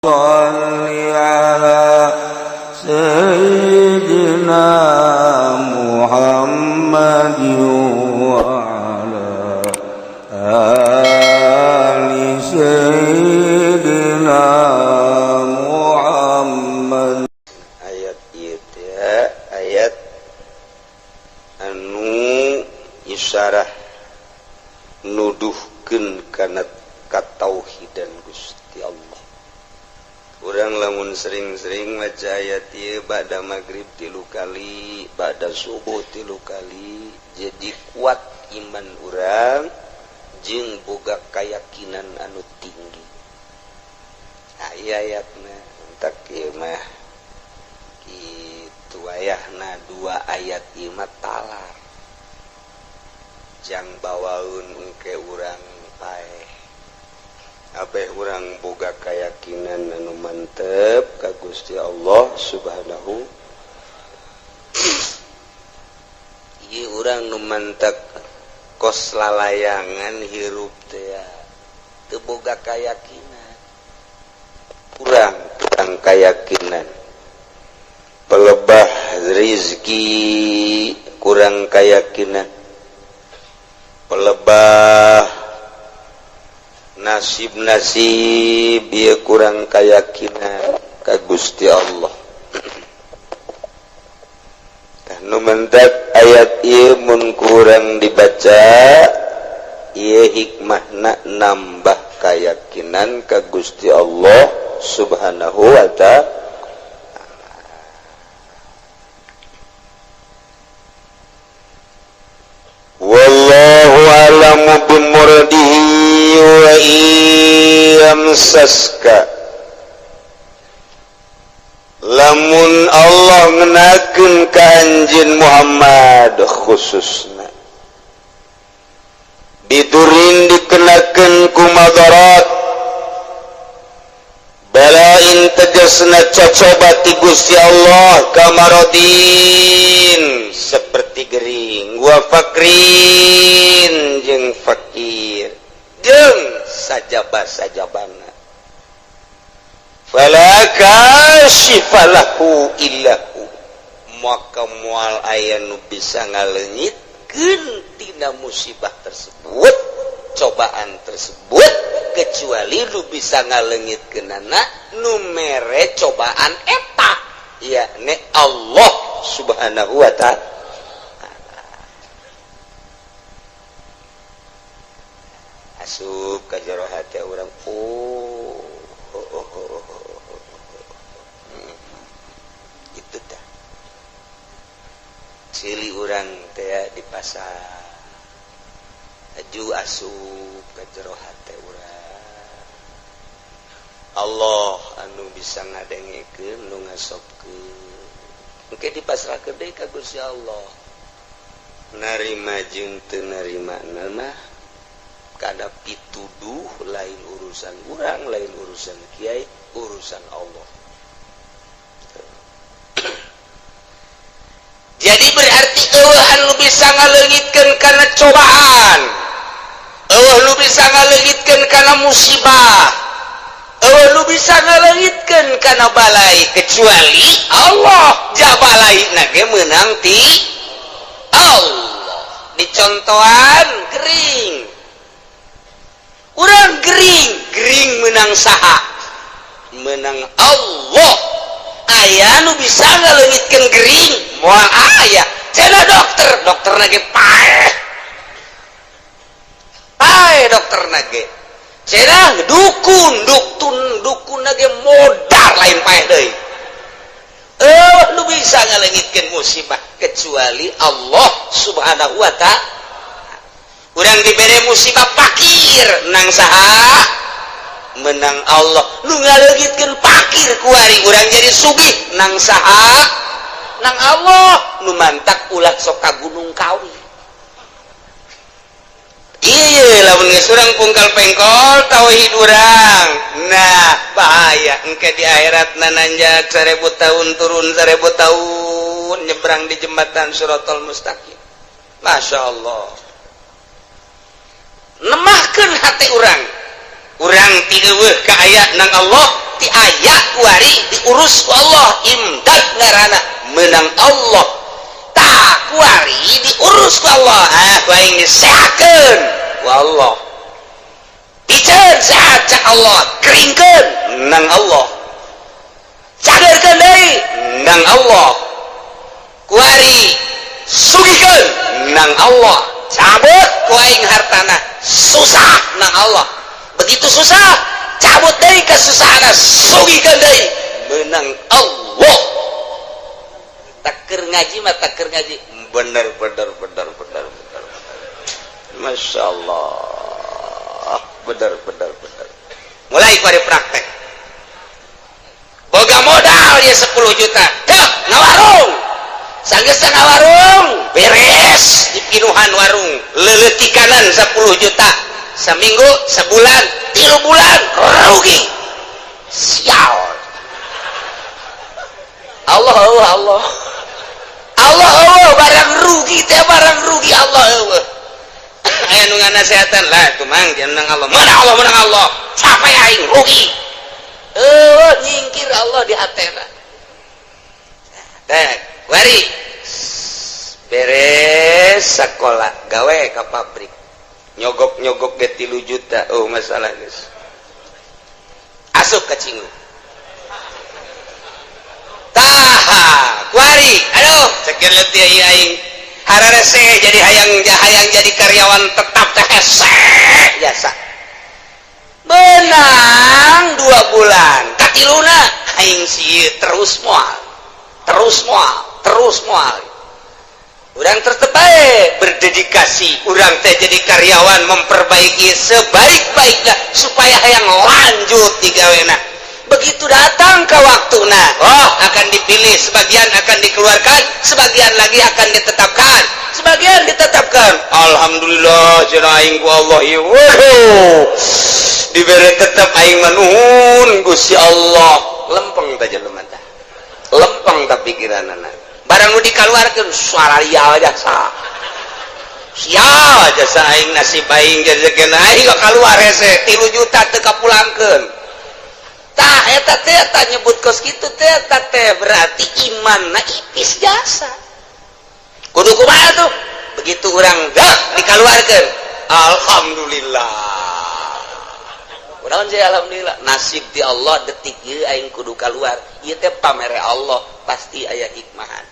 Shalli ala Sayyidina Muhammad wa ala ali Sayyidina Muhammad. Ayat ieu teh ayat anu isyarah nuduhkeun kana katauhidan Gusti Allah. Urang lamun sering-sering maca ayat ieu ba'da magrib 3 kali, ba'da subuh 3 kali, jadi kuat iman urang jeung boga kayakinan anu tinggi. Ayatna entak ieu mah kitu ayahna 2 ayat ieu mah talar. Jang bawaun engke urang paeh. Abeh urang boga kayakinan anu mantep ka Gusti Allah Subhanahu. Ieu urang nu mantep kos lalayangan hirup teh teu boga kayakinan. Urang kayakinan. Pelebah rezeki kurang kayakinan. Pelebah nasib-nasib ieu kurang kayakinan ka Gusti Allah. Nu mantep ayat ieu mun kurang dibaca ieu hikmahna nambah kayakinan ka Gusti Allah Subhanahu wa ta'ala. Wallahu a'lamu bimuradihi wa iyamsaska. Lamun Allah ngenakeun ka anjeun Muhammad khususna bidurin dikenakeun ku madarat balain tegasna cocoba ti Gusti Allah kamarodin seperti gering wa fakrin jeung fakir jeung sajabah-sajabana fala kasyifalahu illahu maka moal aya nu bisa ngaleungitkeun tina musibah tersebut cobaan tersebut kecuali nu bisa ngaleungitkeunana nu mere cobaan eta yakni Allah Subhanahu wa ta'ala. Asup ka jero hati urang itu tah cili urang teh di pasar aju asup ka jero hati urang Allah anu bisa ngadengkeun nu ngasopkeun engke dipasrahkeun deui ka Gusti Allah narima jeung teu narimana mah kada pituduh lain urusan urang lain urusan kiai urusan Allah. Jadi berarti eueuh anu bisa ngaleungitkeun kana cobaan, eueuh nu bisa ngaleungitkeun kana musibah, eueuh nu bisa ngaleungitkeun kana balai kecuali Allah. Ja balaina ge meunang ti Allah. Dicontohan gering. Urang gering menang saha? Menang Allah. Aya nu bisa ngaleungitkeun gering moal aya. Cenah dokterna ge paeh. Paeh dokterna ge. Cenah dukun ge modar lain paeh deui. Nu bisa ngaleungitkeun musibah kecuali Allah Subhanahu wa ta'ala. Urang dibere musibah fakir nang saha? Menang Allah. Nu ngaleungitkeun fakir kuari urang jadi sugih nang saha? Nang Allah. Nu mantak ulah sok ka Gunung Kawi. Ieu lamun geus urang pungkal pengkol tauhid urang. Nah, bahaya engke di akhiratna nanjak 1000 tahun turun 1000 tahun nyebrang di jembatan Shiratal Mustaqim. Masya Allah. Nemahkeun hati urang urang ti eueuh ka aya nang Allah ti aya kuari diurus ku Allah imdad ngaranna menang Allah tah kuari diurus ku Allah ku aing disehatkeun ku Allah piceun sehat cak Allah keringkeun nang Allah cagerkeun deui nang Allah kuari sugikeun nang Allah cabut ku aing hartana susah nang Allah begitu susah cabut deui kesusahanna sugikeun deui menang Allah takeur ngaji mah takeur ngaji bener Masya Allah bener mulai kuari praktek boga modal ya 10 juta dah ngawarung sanggeus ngawarung beres dipinuhan warung leuleutikanan 10 juta seminggu sebulan 3 bulan rugi sial Allah barang rugi teh barang rugi Allah aya nu nganasehatan lah itu mang jeneng Allah menang Allah sampai aing rugi nyingkir Allah di hatena teh wari beres sekolah gawe ke pabrik nyogok ge 3 juta masalah geus asup ka cinggu tah kuari aduh ceker leutik aing hararese jadi hayang jadi karyawan tetap teh hese jasa menang 2 bulan katiluna aing sieu terus moal urang tetep bae berdedikasi urang teh jadi karyawan memperbaiki sebaik-baiknya supaya hayang lanjut di gawena begitu datang ke waktuna akan dipilih sebagian akan dikeluarkan sebagian lagi akan ditetapkan alhamdulillah cenah aing ku Allah ieu dibere tetep aing manuhun Gusti Allah lempeng teh jelema teh lempeng teh pikiranna barang nu dikaluarkeun suara lial jasa sial jasa aing nasib aing jejekeun aing kaluar hese 3 juta teu kapulangkeun tah eta teh nyebut kos kitu teh berarti imanna ipis jasa kudu kumaha tuh begitu urang dikaluarkeun alhamdulillah urang je alhamdulillah nasib di Allah detik ieu aing kudu kaluar ieu teh pamere Allah pasti aya hikmahan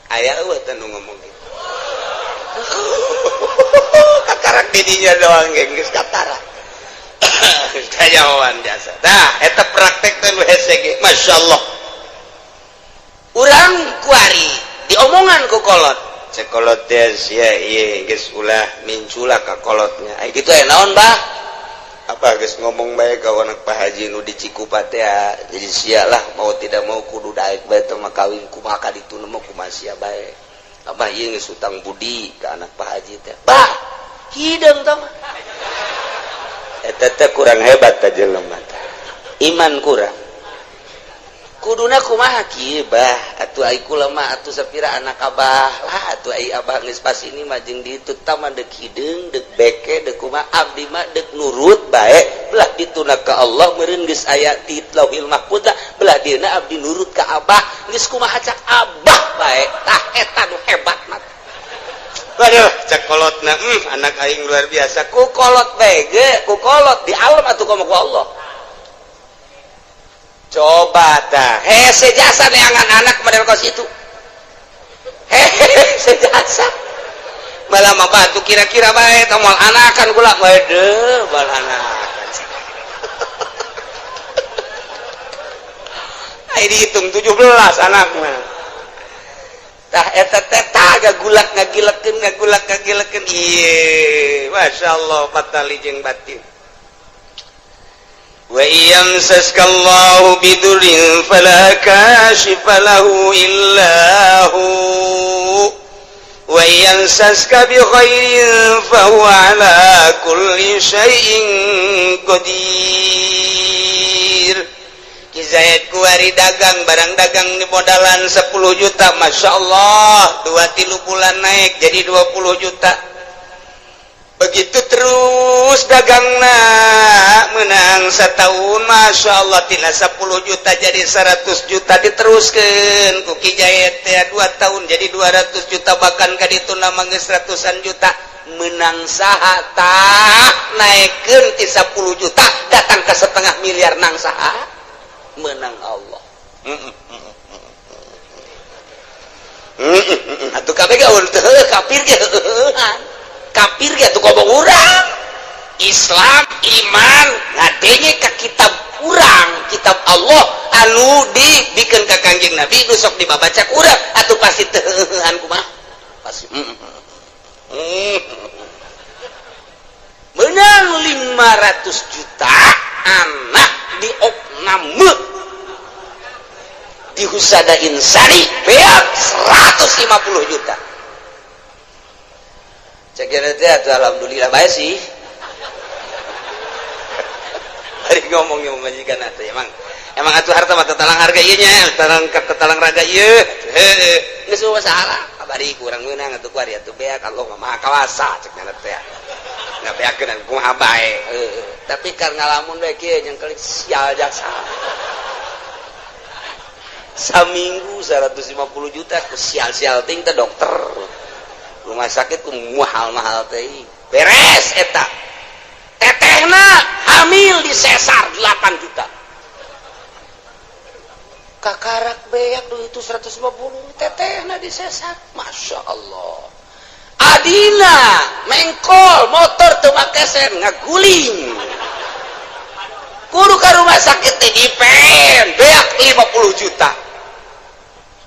aya eueuh teh nu ngomong kitu katarak didinya doang geus katarak kayawan jasa nah eta praktek teh hese ge masyaallah urang kuari diomongan ku kolot cek kolot teh sia ieu geus ulah mincula ka kolotnya ai kitu aya naon bah apa geus ngomong bae ka anak Pak Haji nu di Cikupa teh jadi sialah mau tidak mau kudu daek bae teh mah kawin kumaha ka ditu mah kumaha sia bae abah ieu geus utang budi ka anak Pak Haji teh bah hideung tah eta teh kurang hebat teh jelema teh iman kurang kuduna kumaha kieu bah atuh ai kula mah atuh sapira anak abah lah atuh ai abah geus pas ini mah jeung ditu tah mah deuk hideung deuk beke deuk kumaha abdi mah deuk nurut bae belah dituna ka Allah meureun geus aya ti Lauhil Mahfuz belah dieuna abdi nurut ka abah geus kumaha cak abah bae tah eta nu hebat mah aduh cek kolotna anak aing luar biasa ku kolot bege ku kolot di alam atuh komo ku Allah coba tah hese jasa neangan anak model kos itu hese jasa malah mah batu kira-kira bae tomal anakan kula waduh bal anakan ai dihitung 17 anakna tah eta teh gagulak ngagilekeun ieu masyaallah patali jeung batin wa iyamsaskallahu bidurrin fala kashifa lahu illa hu wa iyamsaska bi khairin fa huwa ala kulli syai'in qadir Zaid kuari dagang barang dagang di modalan 10 juta Masya Allah 2-3 bulan naik jadi 20 juta begitu terus dagangna menang setahun Masya Allah tina 10 juta jadi 100 juta diteruskan ku Ki Jayet 2 tahun jadi 200 juta bahkan kaditu nama geus ratusan juta menang saha tah naikkeun ti 10 juta datang ke setengah miliar nang saha menang Allah. Atuh kabeh gaul teu kafir ge kafir ge atuh kobong urang Islam iman ngadenge ka kitab urang kitab Allah anu dibikeun ka Kangjeng Nabi nu sok dibabaca urang atuh pasti teu kumaha pasti menang 500 juta anak di opname di Husada Insani beak 150 juta cek teh atuh alhamdulillah bae sih hari ngomongnya majikan atuh emang atuh harta mah tetalang harga ieu nya tetalang raga ieu geus masalah abari kurang meunang atuh kuari atuh beak Allah mah maha kawasa cek teh ngabeakeun kumaha bae tapi karena ngalamun we kieu yang kali sial jaksa saminggu 150 juta ku sial-sial ting teh dokter rumah sakit ku mahal-mahal teh beres eta tetehna hamil di sesar 8 juta kakarak beak dulu itu 150 tetehna di sesar Masya Allah adina mengkol motor teu make sen ngaguling kudu ka rumah sakit teh dipen beak 50 juta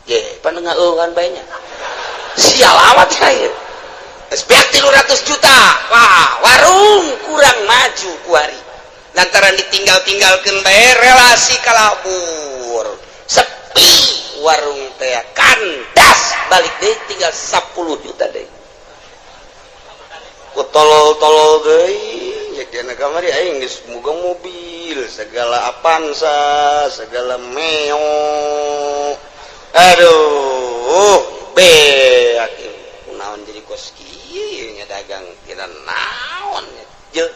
ye panengaeuhan bae nya sial amat ya ieu geus beak 300 juta wah warung kurang maju ku hari lantaran ditinggal-tinggalkeun bae relasi kalabur sepi warung teh kandas balik deui tinggal 10 juta deui ku tolol-tolol deui nya dina kamari aing geus boga mobil segala Avanza segala Meo aduh beak naon jadi kos kieu nya dagang kira naon je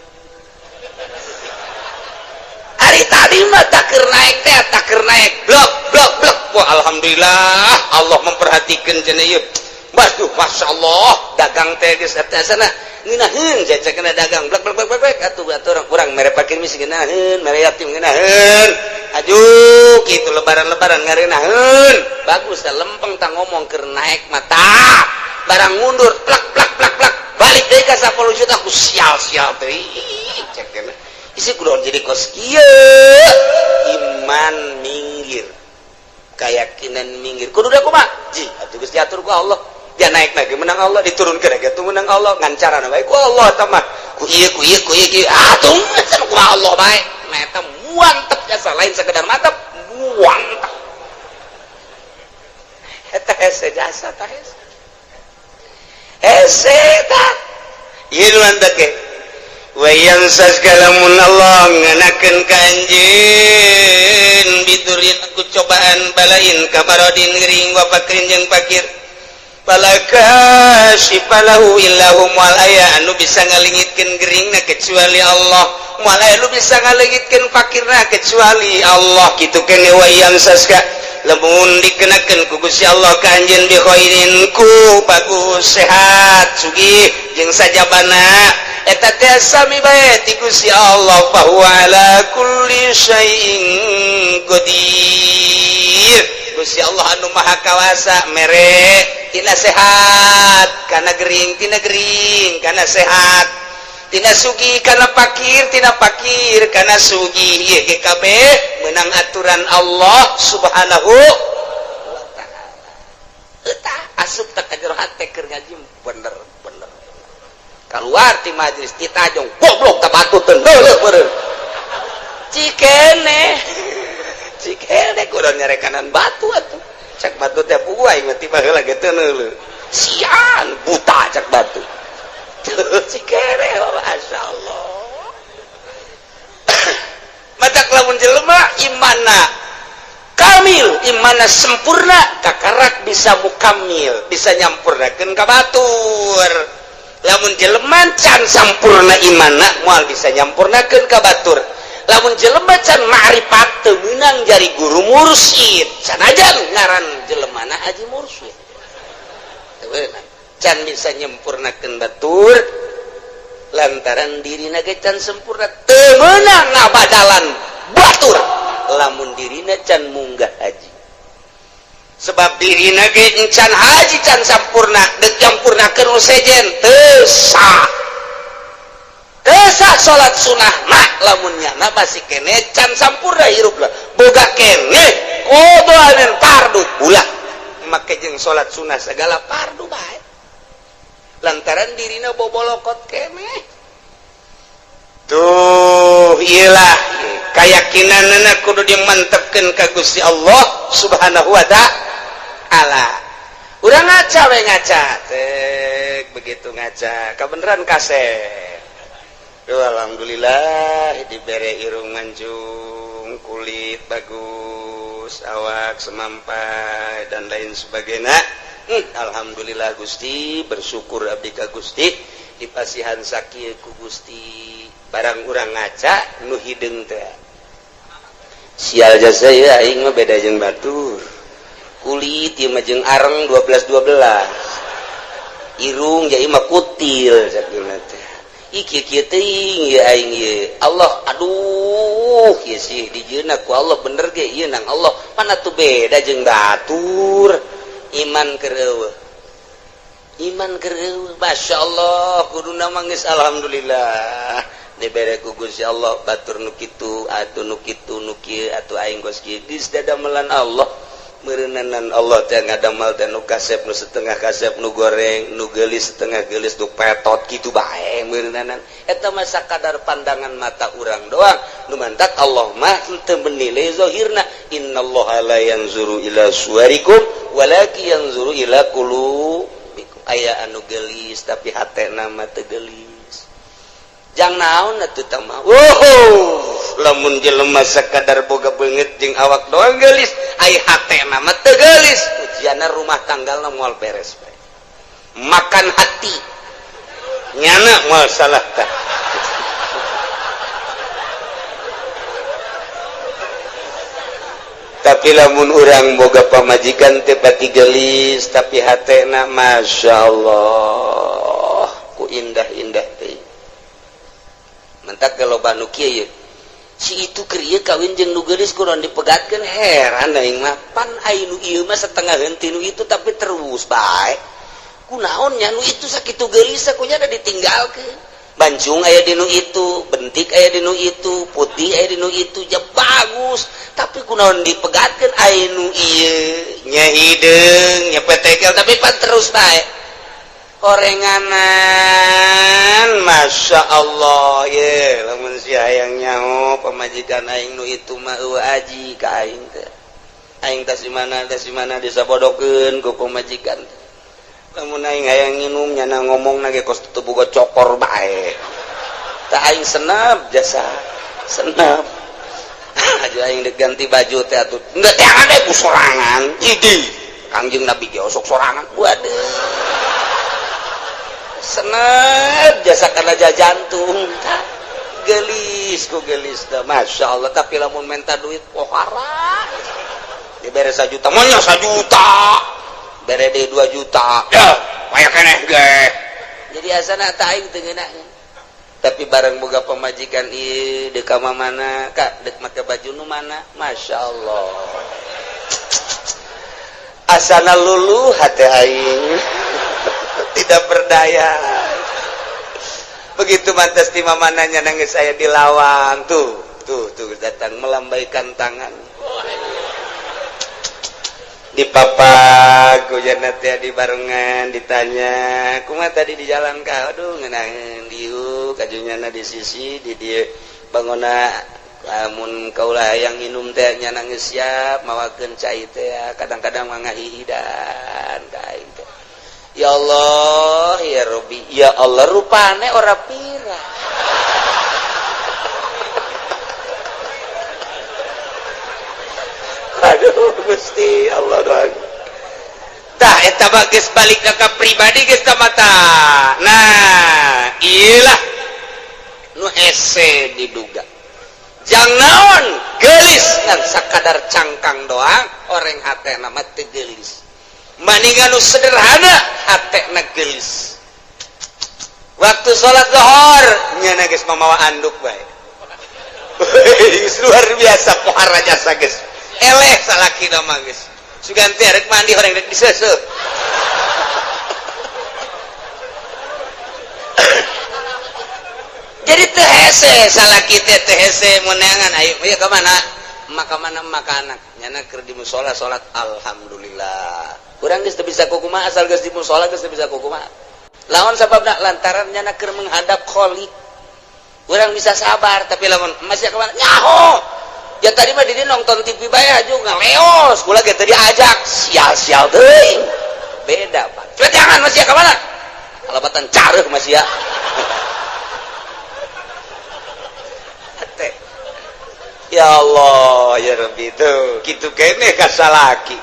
hari tadi mah takeur naik teh takeur naik blok wah alhamdulillah Allah memperhatikan cenah ieu waduh Masya Allah dagang teh geus eta sana ngeunaheun ceceukna dagang blek atuh urang mere pakir miskin ngeunaheun mere yatim ngeunaheun aduh kitu lebaran ngareunaheun bagus teh lempeng tah ngomong keur naik mata barang mundur plak balik deui ka 10 juta ku sial-sial teh cekna isi kudu jadi kos kieu iman minggir keyakinan minggir kudu da kumaha ji atuh geus diatur ku Allah dia naik lagi menang Allah diturunkan lagi tuh menang Allah ngancaran baik ku Allah tamah ku ieu atuh ku Allah baik nah eta muantep jasa lain sekedar mantep muantep eta hese jasa tah hese tah ieu mantep ke wayang saskalamun Allah nganakeun ka anjeun bidurin aku cobaan balain kabarodin ngering wa pakrin jeung pakir palaka sipalahu illahu mual aya anu bisa ngalingitkeun geuringna kecuali Allah mual aya anu bisa ngalingitkeun fakirna kecuali Allah kitu keneh wayang saska lamun dikenakeun ku Gusti Allah ka anjeun bi khairin ku bagus sehat sugih jeung sajabana eta teh sami bae ti Gusti Allah fa huwa ala kulli syai'in qadir Gusti Allah anu maha kawasa mere tina sehat kana gering tina gering kana sehat tina sugih kana pakir tina pakir kana sugih ieu ge kabeh meunang aturan Allah Subhanahu wa taala eta asup teh ka jero hate keur ngaji bener keluar ti majelis ditajong goblok ka batu teu heuleuh beureun cikene kudu nyarekanan batu atuh cak batu teh puguai mah tiba heula ge teu heuleuh sian buta cak batu cikene masyaallah matak lamun jelema imanna kamil imanna sempurna kakarak bisa mukamil bisa nyampurnakeun ka batur lamun jelema can sampurna imana moal bisa nyampurnakeun ka batur lamun jelema can ma'rifat teu meunang jari guru mursyid sanajan ngaran jelemana haji mursyid teu beunang can bisa nyempurnakeun batur lantaran dirina ge can sempurna teu meunang ngabadalan batur lamun dirina can munggah haji sebab dirina ge encan haji can sampurna deuk nyampurnakeun sejen teu sah salat sunah mah lamun nyana basi kene can sampurna hirupna boga kene kodoaneun fardu ulah make jeung salat sunah segala fardu bae lantaran dirina bobolokot kene tuh iyalah keyakinanna kudu dimantepkeun ka Gusti Allah Subhanahu wa ta'ala. Urang ngaca we ngaca teh begitu ngaca kabeneran kasep. Duh alhamdulillah dibere irung mancung, kulit bagus, awak semampai dan lain sebagainya. Alhamdulillah Gusti, bersyukur abdi ka Gusti dipasihan sakieu ku Gusti. Barang urang ngaca nu hideung teh. Sial jasa ya aing mah beda jeung batur. Kulit ieu mah jeung areng 12-12. Irung jadi mah kutil sakieu teh. Iki teuing ya aing ye. Allah aduh ieu sih dijieuna ku Allah bener ge ieu nang Allah. Mana tuh beda jeung batur. Iman kereueuh. Iman kereueuh. Masyaallah kuduna manggeus alhamdulillah. Dibere ku Gusti Allah batur nu kitu atuh nu kitu nu kieu atuh aing geus kieu geus dadamelan Allah. Meureunanan Allah teh ngadamal teh nu kasep nu setengah kasep nu goreng nu geulis setengah geulis nu petot kitu bae meureunanan eta mah sakadar pandangan mata urang doang nu mantak Allah mah teu menilai zahirna innallaha la yanzuru ila suwarikum walakin yanzuru ila qulubikum aya anu geulis tapi hatena mah teu geulis jang naon atuh tah mah lamun jelema sakadar boga beungeut jeung awak doang geulis ai hatena mah teu geulis ujianna rumah tanggalna moal beres bae makan hati nyana moal salah tah tapi lamun urang boga pamajikan teu pati geulis tapi hatena masyaallah ku indah-indah teh mentak kalau banu kieu si itu krieu kawin jeung nu geulis kunaon dipegatkeun heran aing mah pan aya nu ieu mah setengah henteu nu itu tapi terus bae kunaon nya nu itu sakitu geulis sakunya da ditinggalkeun bancung aya di nu itu bentik aya di nu itu putih aya di nu itu ya bagus tapi kunaon dipegatkeun aya nu ieu nya hideung nya petekel tapi pan terus bae orenganan Masya Allah ye lamun si hayang nyaho pamajikan aing nu itu mah eueuh aji ka aing teh aing teh simana disabodokeun ku pamajikan lamun aing hayang nginum nyana ngomongna ge kos teu boga cokor bae tah aing senep jasa senep aja aing diganti baju teh atuh enggak teh ade ku sorangan idi Kangjeng Nabi ge osok sorangan waduh senep jasa kana jantung gelis ku gelis dah Masya Allah tapi lamun minta duit pohara dibere 1 juta monya 1 juta bere deui 2 juta ya aya keneh ge jadi asana tah aing teu ngeunaheun tapi bareng boga pamajikan ieu deuk ka mana Kak deuk make baju nu mana Masya Allah asana luluh hate aing tidak berdaya begitu mantas di mamananya nangis saya di lawang tuh datang melambaikan tangan di papa kujana teh di barengan ditanya kumaha tadi di jalan ka aduh ngeunangeun dieu kajunyana di sisi di dieu bangona lamun kaulah hayang nginum teh nya nangis siap mawakeun cai teh kadang-kadang mangahihidan ka aing teh ya Allah ya Rabbi ya Allah rupane ora pira aduh Gusti Allah doang tah eta geus balik ka pribadi geus mata. Nah iyalah nu hese diduga jang naon geulis ngan sakadar cangkang doang orang hatena mah teu geulis maningan nu sederhana hatena geulis waktu salat zuhur nyana geus mamawa anduk bae luar biasa pohara jasa geus eleh salakina mah geus suganti arek mandi horeng rek diseuseuh jadi teu hese salaki teh teu hese meunangan ayo ka mana makanan nyana keur di mushola salat alhamdulillah urang geus teu bisa kukumaha asal geus di mushola geus teu bisa kukumaha lawan sababna lantaran nyana keur menghadap khaliq urang bisa sabar tapi lamun masih ka mana nyaho ya tadi mah di nonton TV bae aju ngaleos kula ge teu diajak sial-sial teuing beda Pak coba jangan masih ka mana kalabatan careuh masih ya ya Allah ya Rabbi tuh kitu keneh ka salaki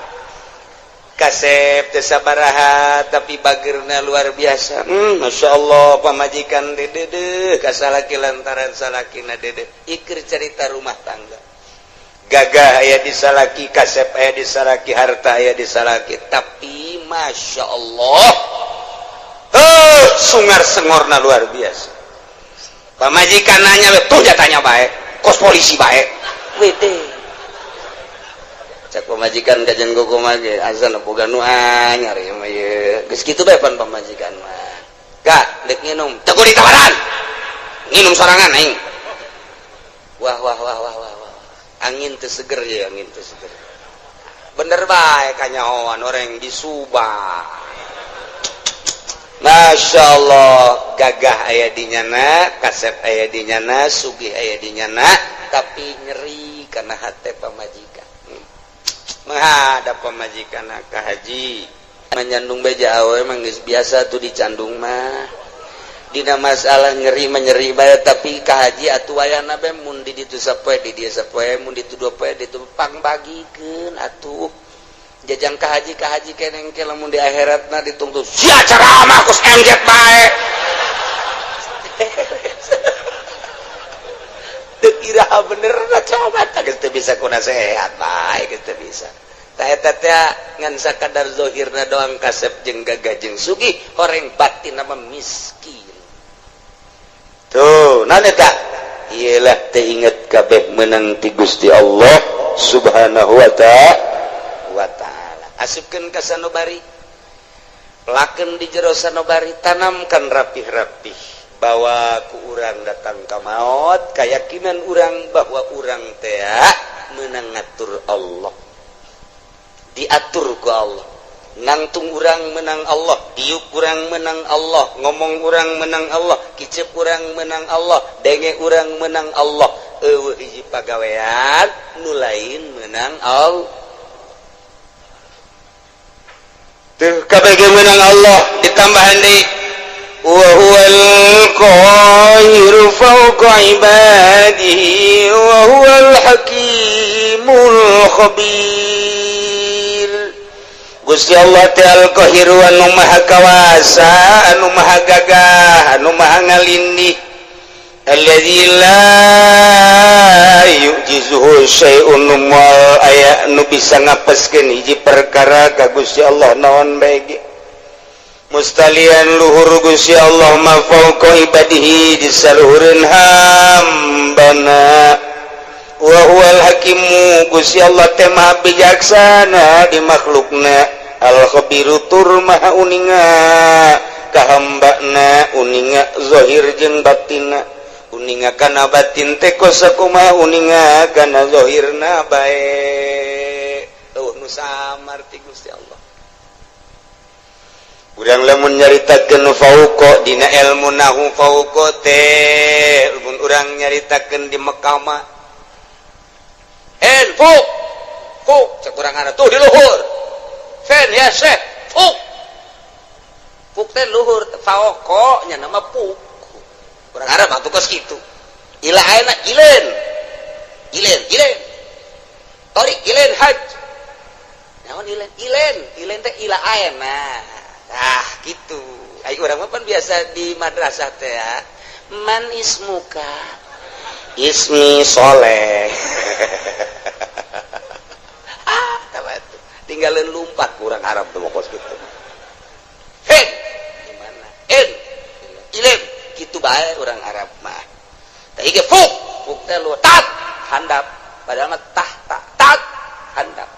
kasep teu sabaraha tapi bageurna luar biasa Masya Allah pamajikan dedeh ka salaki lantaran salakina dedeh ikir cerita rumah tangga gagah aya di salaki kasep aya di salaki harta aya di salaki tapi Masya Allah sungar sengorna luar biasa pamajikan nanya tuh jatanya baik kos polisi baik wede cak pemajikan kajian kukumaha ge azan boga nu anyar ieu mah ye geus kitu bae pan pemajikan mah ka deuk nginum teu kudu ditawaran nginum sorangan aing wah angin teu seger ye angin teu seger bener bae kanyahoan orang di Subang Masya Allah gagah aya di nyana kasep aya di nyana sugih aya di nyana tapi nyeri karena hati pamajikan menghadap pamajikan ka haji menyandung beja awe emang geus biasa tuh dicandung mah dina masalah nyeri menyeri bae tapi ka haji atuh wayahna bae mun di ditu sapoe di dieu sapoe mun ditu dua poe ditu pang bagikeun atuh jajang ka haji keneng ke lamun di akhiratna dituntut sia ceramah kus MZ bae teu kira bener na coba geus teu bisa kuna sehat bae geus teu bisa ta eta teh ngan sakadar zahirna doang kasep jeung gagah jeung sugih horeng batinna mah miskin tuh naon eta iyalah teu inget kabeh meunang ti Gusti Allah Subhanahu wa ta'ala asupkeun ka sanubari lakeun di jero sanubari tanamkan rapih-rapih bahwa ku urang datang ka maot keyakinan urang bahwa urang teh meunang ngatur Allah diatur ku Allah nangtung urang menang Allah diuk urang menang Allah ngomong urang menang Allah kicep urang menang Allah denge urang menang Allah eueuh hiji pagawean nu lain menang Allah tuh kabeh menang Allah ditambahan deui wa huwal qahiru fawqa ibadihi wa huwal hakimul khabir Gusti Allah teh al-qahiru anu maha kawasa anu maha gagah anu maha ngalindih alladzi la yujizuhu syai'un mal aya nu bisa ngapeskeun hiji perkara ka Gusti Allah naon bae ge mustalian luhur Gusti Allah ma fauqa ibadihi di saluhureun hambana wa huwal hakimu Gusti Allah teh maha bijaksana di makhlukna al khabiru tur maha uninga ka hambana uninga zahir jeung batinna uninga kana batin teh kosakumaha uninga kana zahirna bae nu samar ti Gusti Allah urang lamun nyaritakeun fauqa dina ilmu nahu fauqa teh mun urang nyaritakeun di Mekah mah fuk cek urang ngaran tuh di luhur fen ya syekh fuk teh luhur fauqa nya nama fuk urang Arab atuh kos kitu ila ayeuna ileun torik ileun haj naon ilen teh ila aena. Nah gitu ayo urang mah pan biasa di madrasah teh ya man ismuka ismi soleh tinggalin lumpat kurang Arab tuh kos gitu gimana ilen gitu bae orang Arab mah tadi ge fuk teh lu tat handap padahal mah tat handap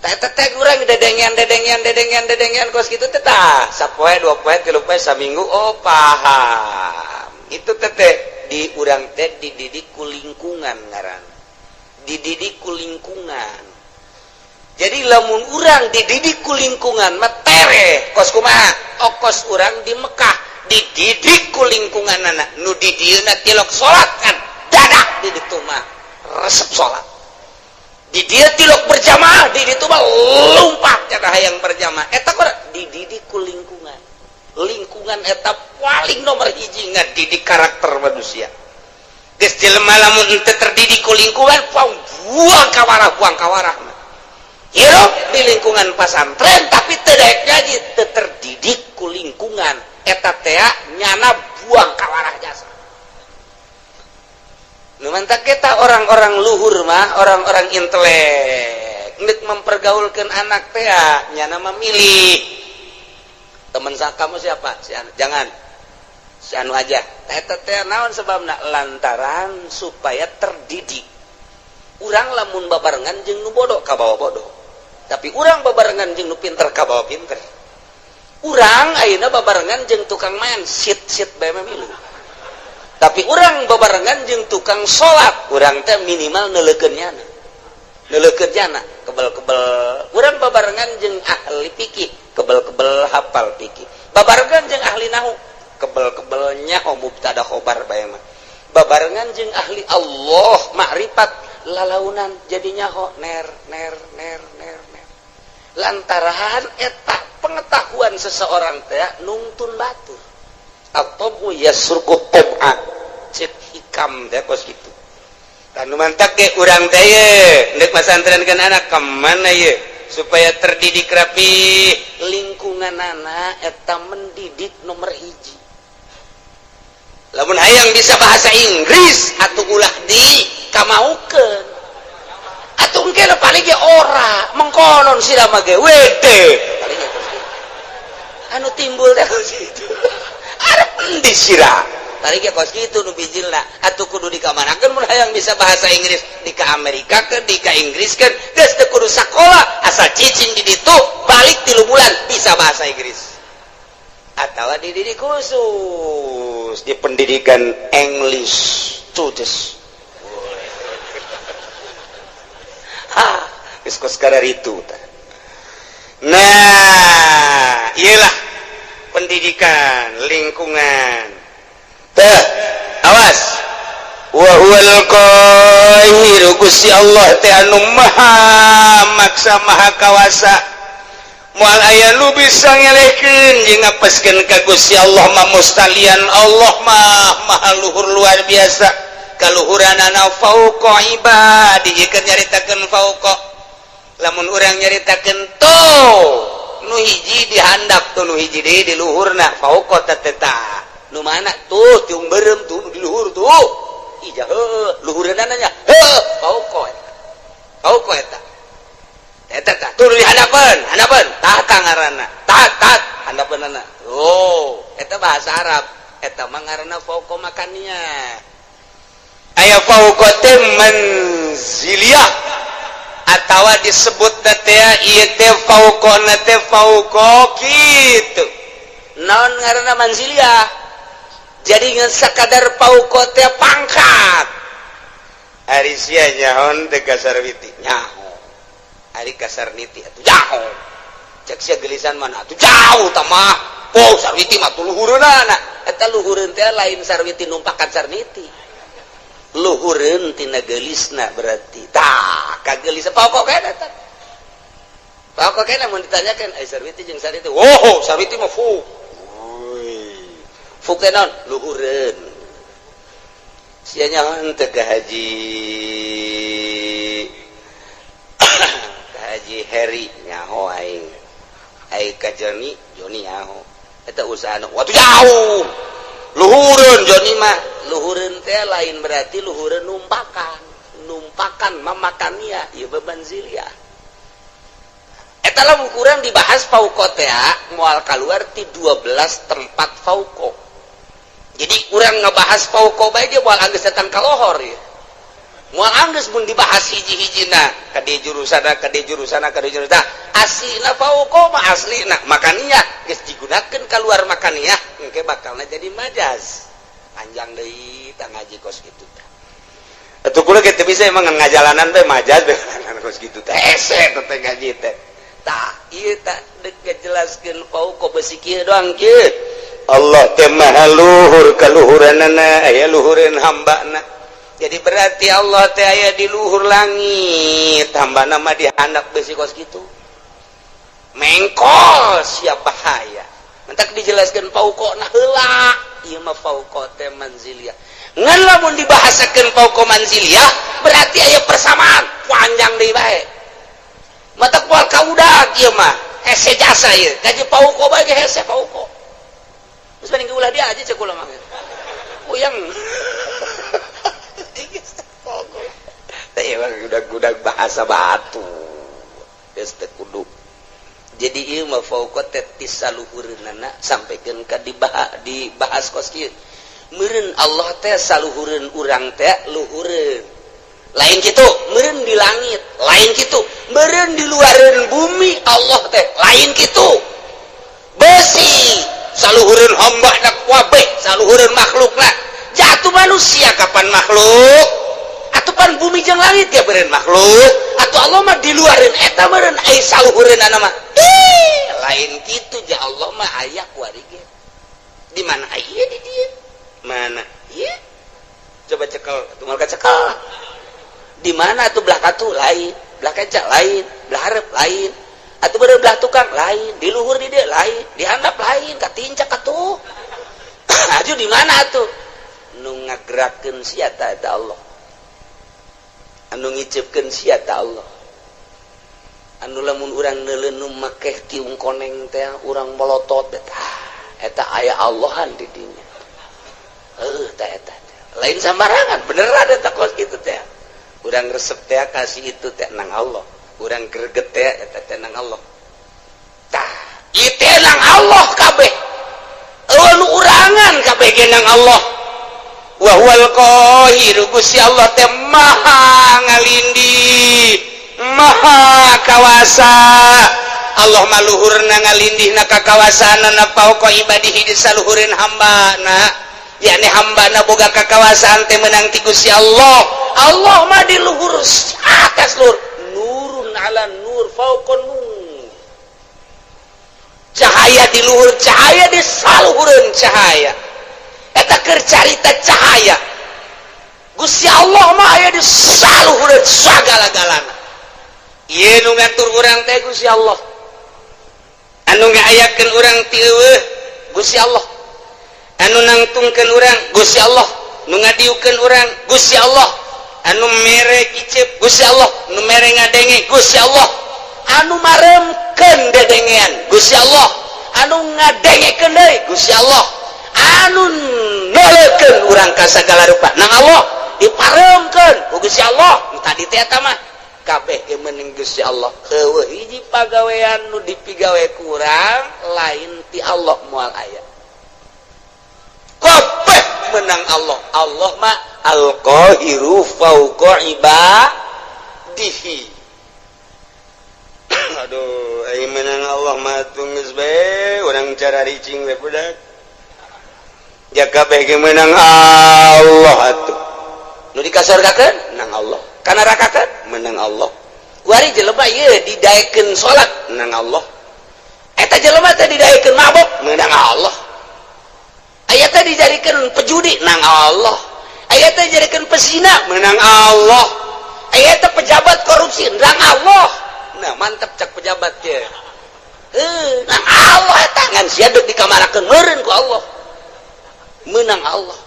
teh urang dedengian kos gitu teh tah sapoe 2 poe 3 poe saminggu oh paham itu teh di urang teh dididik ku lingkungan ngaran dididik ku lingkungan jadi lamun urang dididik ku lingkungan mah tere kos kumaha kos urang di Mekah dididik ku lingkungan anak nu di dieuna tilok salat kan dadak di ditu mah resep salat di dia tilok berjamaah di ditu mah lumpat cenah hayang berjamaah eta kur dididik ku lingkungan eta paling nomor hiji ngadidik karakter manusia geus jelema lamun teu terdidik ku lingkungan buang kawarah ieu di lingkungan pesantren tapi teu daek jadi teu terdidik ku lingkungan eta teh nyana buang kawarah jasa nu mantap kita orang-orang luhur mah orang-orang intelek ngeuk mempergaulkeun anak teh nyana memilih teman kamu siapa si anu jangan si anu aja eta teh naon sebabna lantaran supaya terdidik urang lamun babarengan jeung nu bodoh ka bawa bodoh tapi urang babarengan jeung nu pinter ka bawa pinter urang ayeuna babarengan jeung tukang main sit bae milu tapi urang babarengan jeung tukang salat urang teh minimal neulekeun nyana kebel-kebel urang babarengan jeung ahli fikih kebel-kebel hafal fikih babarengan jeung ahli nahwu kebel-kebel nyaho mubtada khobar bae mah babarengan jeung ahli Allah makrifat lalaunan jadi nyaho ner lantaran eta pengetahuan seseorang teh nungtun batur atau yasruku tab'a cek hikam teh kos kitu tanu mantak ge urang teh ye neuk masantrenkeun anak ka mana ye supaya terdidik rapi lingkungan anak eta mendidik nomor hiji lamun hayang bisa bahasa Inggris atuh ulah di kamaukeun atuh engke paling ge ora mengkonon sira mah ge wede paling ge anu timbul teh kos kitu arep endi sira tadi ge kos kitu nu bijilna atuh kudu dikamanakeun mun hayang bisa bahasa Inggris di ka Amerika ke di ka Inggris kan geus teu kudu sakola asal cicing di ditu balik 3 bulan bisa bahasa Inggris atawa dididik khusus di pendidikan English studies geus kos kararitu nah iyalah pendidikan lingkungan teh awas wa huwal qahiru Gusti Allah teh anu maha maksa maha kawasa moal aya nu bisa ngelehkeun jeung ngapeskeun ka Gusti Allah mah mustalian Allah mah maha luhur luar biasa kaluhuranana fauqa ibadi jika nyaritakeun fauqa lamun urang nyaritakeun tuh nu hiji dihandap tuh nu hiji deui di luhurna fauqa tateta nu mana tuh tiung berem tuh di luhur tuh ija luhureunna nya fauqa eta tuh di hadapan tah ngaranna tat handapeunna oh eta bahasa Arab eta mah ngaranna fauqa makannya aya fauqa teh manziliyah atawa disebut teh ieu teh fauqana teh fauqa kitu naon ngaranna manziliyah jadi ngan sakadar fauqa teh pangkat ari sia nyaon teh kasarwiti nyaho ari kasarniti atuh jauh cek sia gelisan mana atuh jauh tah mah po sarwiti mah tuh luhureunna eta luhureun teh lain sarwiti numpakan sarniti luhureun tina gelisna berarti tah kagelis pokok kana tah pokok kana mun ditanyakeun ai sarwiti jeung sarwiti oh sarwiti mah fu fu kenon luhureun sia nyaon teh ka haji Haji Heri nyaho aing ka Joni nyaho eta usaha waktu jauh luhureun Joni mah luhureun teh lain berarti luhureun numpakan mamakania ieu beban ziliyah eta lamun kurang dibahas fauqo teh moal kaluar ti 12 tempat fauqo jadi kurang ngebahas fauqo bae ge moal anggeus datang ka lohor ya moal anggeus mun dibahas hiji-hijina kade jurusana aslina fauqo mah aslina makaniyah geus digunakeun kaluar makaniyah engke bakalna jadi majaz panjang deui tah ngaji kos kitu tah atuh kula ge teu bisa emang ngajalanan teh majaz beungan kos kitu teh hese teh ngaji teh tah ieu tah deuk ngajelaskeun fauqo besi kieu doang kieu Allah teh maha luhur kaluhuranana aya luhureun hambana jadi berarti Allah teh aya di luhur langit hambana mah dihandap besi kos kitu mengkol siapa bahaya mentak dijelaskeun fauqona heula ieu mah fauqo teh manziliyah ngan lamun dibahasakeun fauqo manziliyah berarti aya persamaan panjang deui bae mata kual kaudak ieu mah hese jasa ieu gaji fauqo bae hese fauqo geus banding ulah dia aja cek ulah mah uyang teh udah bahasa batu geus teh kudu jadi ieu mah fauqo teh tisaluhureunana sampikeun ka dibahas kos kieu meureun Allah teh saluhureun urang teh luhureun lain kitu meureun di langit lain kitu meureun di luareun bumi Allah teh lain kitu besi saluhureun hambana kabeh saluhureun makhlukna jatuh manusia kapan makhluk atupan bumi jeung langit ya beureun makhluk atuh Allah mah di luareun eta meureun ai saluhureunana mah lain kitu ja Allah mah aya kuari ge di mana aya di dieu mana ieu coba cekel atuh mal cekel di mana atuh belah katu lain belah kaca lain belah hareup lain atuh beureun belah tukang lain di luhur di dieu lain di handap lain katincak atuh aju di mana atuh nu ngagerakeun sia eta Allah anu ngicipkeun sia ta Allah anu lamun urang neuleuh makeh tiung koneng teh urang molotot eta aya Allahan di dinya tah eta lain sambarangan beneran eta kos kitu teh urang resep teh kasih itu teh nang Allah urang greget teh eta teh nang Allah tah ieu teh nang Allah kabeh anu urangan kabeh ge nang Allah wa huwal qahir Gusti Allah teh maha ngalindih maha kawasa Allah mah luhurna ngalindihna ka kawasaanna fauqa ibadihi di saluhureun hambana yakni hambana boga kakawasaan teh meunang ti Gusti Allah Allah mah di luhur atas luhur nurun ala nur fauqa nur cahaya di luhur cahaya di saluhureun cahaya eta keur carita cahaya Gusti Allah mah aya di saluhureun sagala-galana ieu nu ngatur urang teh Gusti Allah anu ngaayakeun urang ti eueuh Gusti Allah anu nangtungkeun urang Gusti Allah nu ngadiukeun urang Gusti Allah anu mere kicep Gusti Allah nu mere ngadenge Gusti Allah anu maremkeun dedengean Gusti Allah anu ngadengekeun deui Gusti Allah anu noleukeun urang ka sagala rupa nang Allah diparemkeun ku Gusti Allah tadi teh eta mah kabeh ge meuning Gusti Allah heueuh hiji pagawean nu dipigawe ku urang lain ti Allah moal aya kabeh menang Allah Allah mah al-qahiru fauqa ibadihi aduh ai menang Allah mah geus bae urang cara ricing we budak ya kabeh ge menang Allah atuh nu dikasorgakeun nang Allah kana rakakeun menang Allah wari jelema ieu didaekeun salat menang Allah eta jelema teh didaekeun mabok menang Allah aya teh dijadikeun pejudi nang Allah aya teh dijadikeun pesina menang Allah aya teh pejabat korupsi nang Allah nah mantep cak pejabat teh nang Allah eta ngan sia deuk dikamarakeun meureun ku Allah menang Allah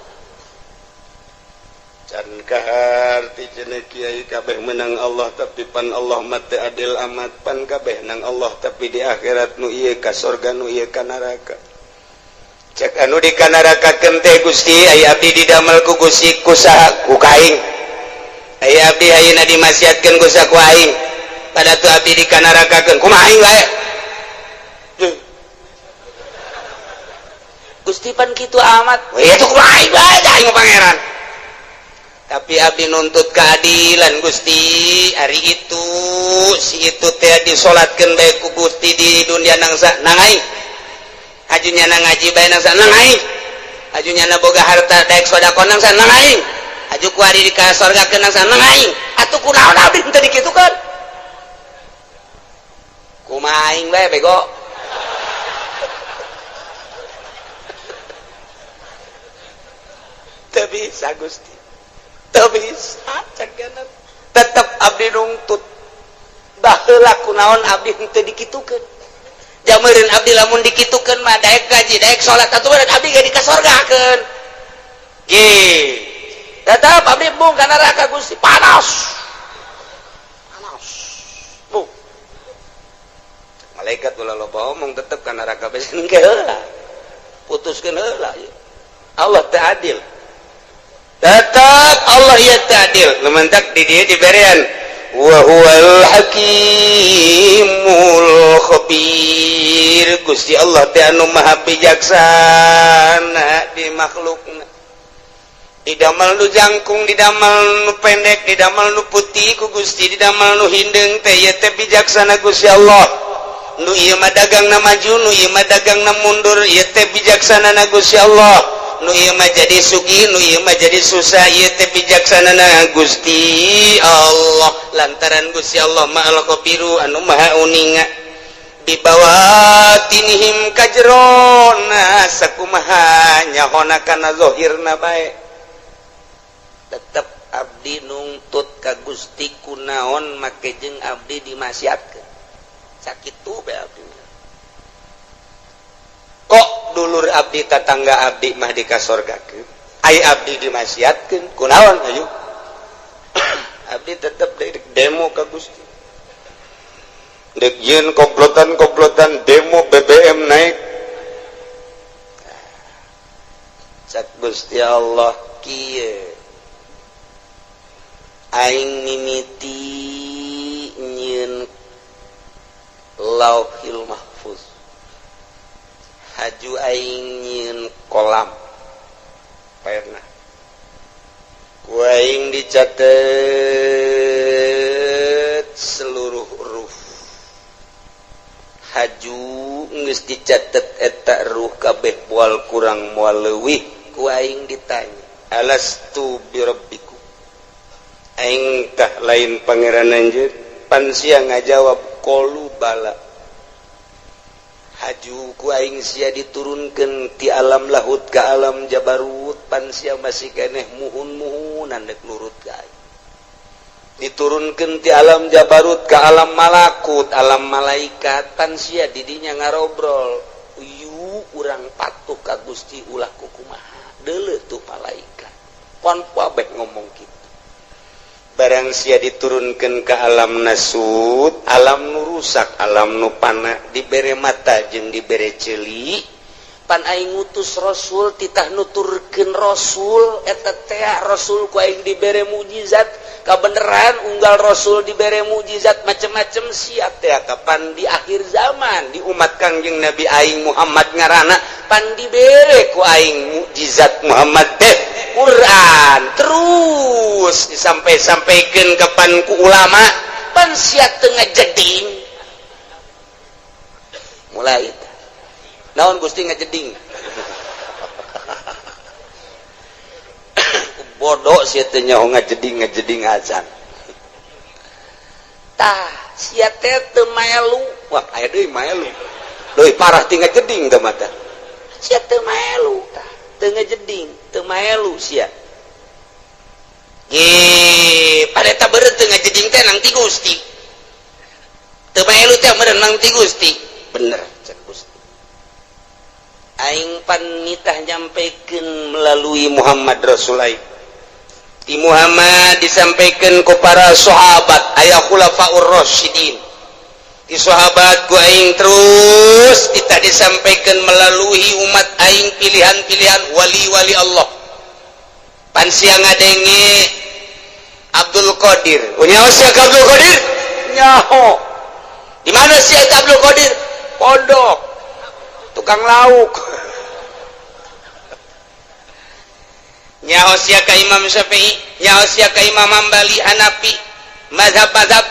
can kaharti cenah kiai kabeh menang Allah tapi pan Allah mate adil amat pan kabeh nang Allah tapi di akhirat nu ieu ka surga nu ieu ka neraka cek anu di ka neraka teh Gusti aya abdi didamel ku Gusti kusaha ku kaing aya abdi ayeuna dimasiatkeun ku saku aing pada tu abdi di ka neraka kumaha aing wae Gusti pan kitu amat itu kumaha aing wae aing pangeran tapi abdi nuntut keadilan Gusti hari itu si itu teh disolatkeun bae ku Gusti di dunia nangsa nang aing ajunya nang ngaji bae nangsa nang aing ajunya na boga harta daek sedekah nangsa nang aing aju ku ari di ka surga keun nangsa nang aing atuh kunaon abdi teu dikitukeun kumaha aing bae bego teu bisa Gusti bisa caganan tetap abdi nuntut baheula kunaon abdi henteu dikitukeun jameureun abdi lamun dikitukeun mah daek gaji daek salat atuh abdi ge di ka sorgakeun ge tetap abdi bung ka neraka Gusti panas bung malaikat ulah loba omong tetep ka neraka besen ge heula putuskeun heula Allah teu adil tetap Allah ya ta'adil lementak di dia diberian wa huwal hakimul khabir Gusti Allah teh anu maha bijaksana di makhlukna didamel nu jangkung didamel nu pendek didamel nu putih ku Gusti didamel nu hindeng teh ieu teh bijaksana Gusti Allah nu ieu mah dagangna maju nu ieu mah dagangna mundur ieu teh bijaksana na Gusti Allah nu ieu mah jadi sugih nu ieu mah jadi susah ieu teh bijaksanana Gusti Allah lantaran Gusti Allah ma'al khabiru anu maha uninga di bawatinihim kajrona sakumaha nyahona kana zahirna bae tetep abdi nungtut ka Gusti kunaon make jeung abdi dimasiatkeun sakitu bae abdi kok dulur abdi tetangga abdi mah di ka sorgakeun ai abdi dimasiatkeun kunaon ayo abdi tetep demo ka Gusti dek yen komplotan demo BBM naik cak Gusti Allah kieu aing mimiti nyieun lauhil mahfuz haju aing nyieun kolam pernah ku aing dicatet seluruh huruf haju geus dicatet eta ruh kabeh moal kurang moal leuwih ku aing ditanya alastu birabbikum aing tah lain pangeran anjeun pan sia ngajawab qalu bala haju ku aing sia diturunkeun ti alam lahut ka alam jabarut pan sia masih keneh muhun-muhunan dek nurut ka aing diturunkeun ti alam jabarut ka alam malakut alam malaikat pan sia didinya ngarobrol yu urang patuh ka Gusti ulah kumaha deuleu tuh malaikat pon pabeh ngomong kitu barang sia diturunkeun ka alam nasut alam nu rusak alam nu pana dibere mata jeung dibere ceuli pan aing ngutus rasul titah nuturkeun rasul eta teh rasul ku aing dibere mukjizat kabeneran unggal rasul dibere mukjizat macem-macem sia teh kapan di akhir zaman di umat Kangjeng Nabi aing Muhammad ngaranna pan dibere ku aing mukjizat Muhammad teh Quran terus disampai-sampaikan kapan ku ulama pan sia teu ngajeding mulai naon Gusti ngajeding bodoh sia teh nyaho ngajeding azan tah sia teh teu melu wah aya deui melu leuwih parah ti ngajeding teh mata sia teu melu tah teu ngajeding teu melu sia pada eta beureut teu ngajeding teh nang ti Gusti teu melu teh meureun nang ti Gusti bener cek Gusti aing pan nitah nyampikeun melalui Muhammad Rasul aing di Muhammad disampaikan ke para sahabat aya khulafaur rasyidin di sahabat ku aing terus kita disampaikan melalui umat aing pilihan-pilihan wali-wali Allah pan siang ngadenge Abdul Qadir nyaho si Abdul Qadir nyaho di mana si Abdul Qadir pondok tukang lauk nyaho si Imam Syafi'i nyaho si Imam Hambali Hanafi mazhab-mazhab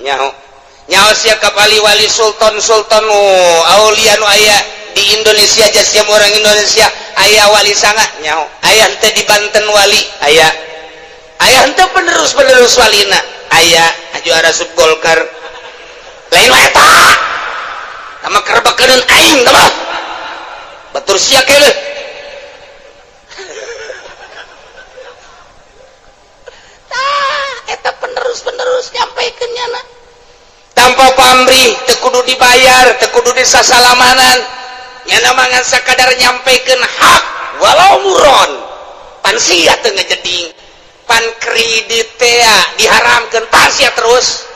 nyaho sia ka wali sultan aulia nu aya di Indonesia aja siam orang Indonesia aya wali sangat nyaho aya henteu di Banten wali aya henteu penerus walina aya juara sub Golkar lain wae eta tama kerebakeun aing tama batur sia keuleuh eta penerus nyampaikeun nyana tanpa pamrih teu kudu dibayar teu kudu disasalamanan nyana mangan sakadar nyampaikeun hak walau muron pan sia teu ngajeding pan kredit teh diharamkeun pan sia terus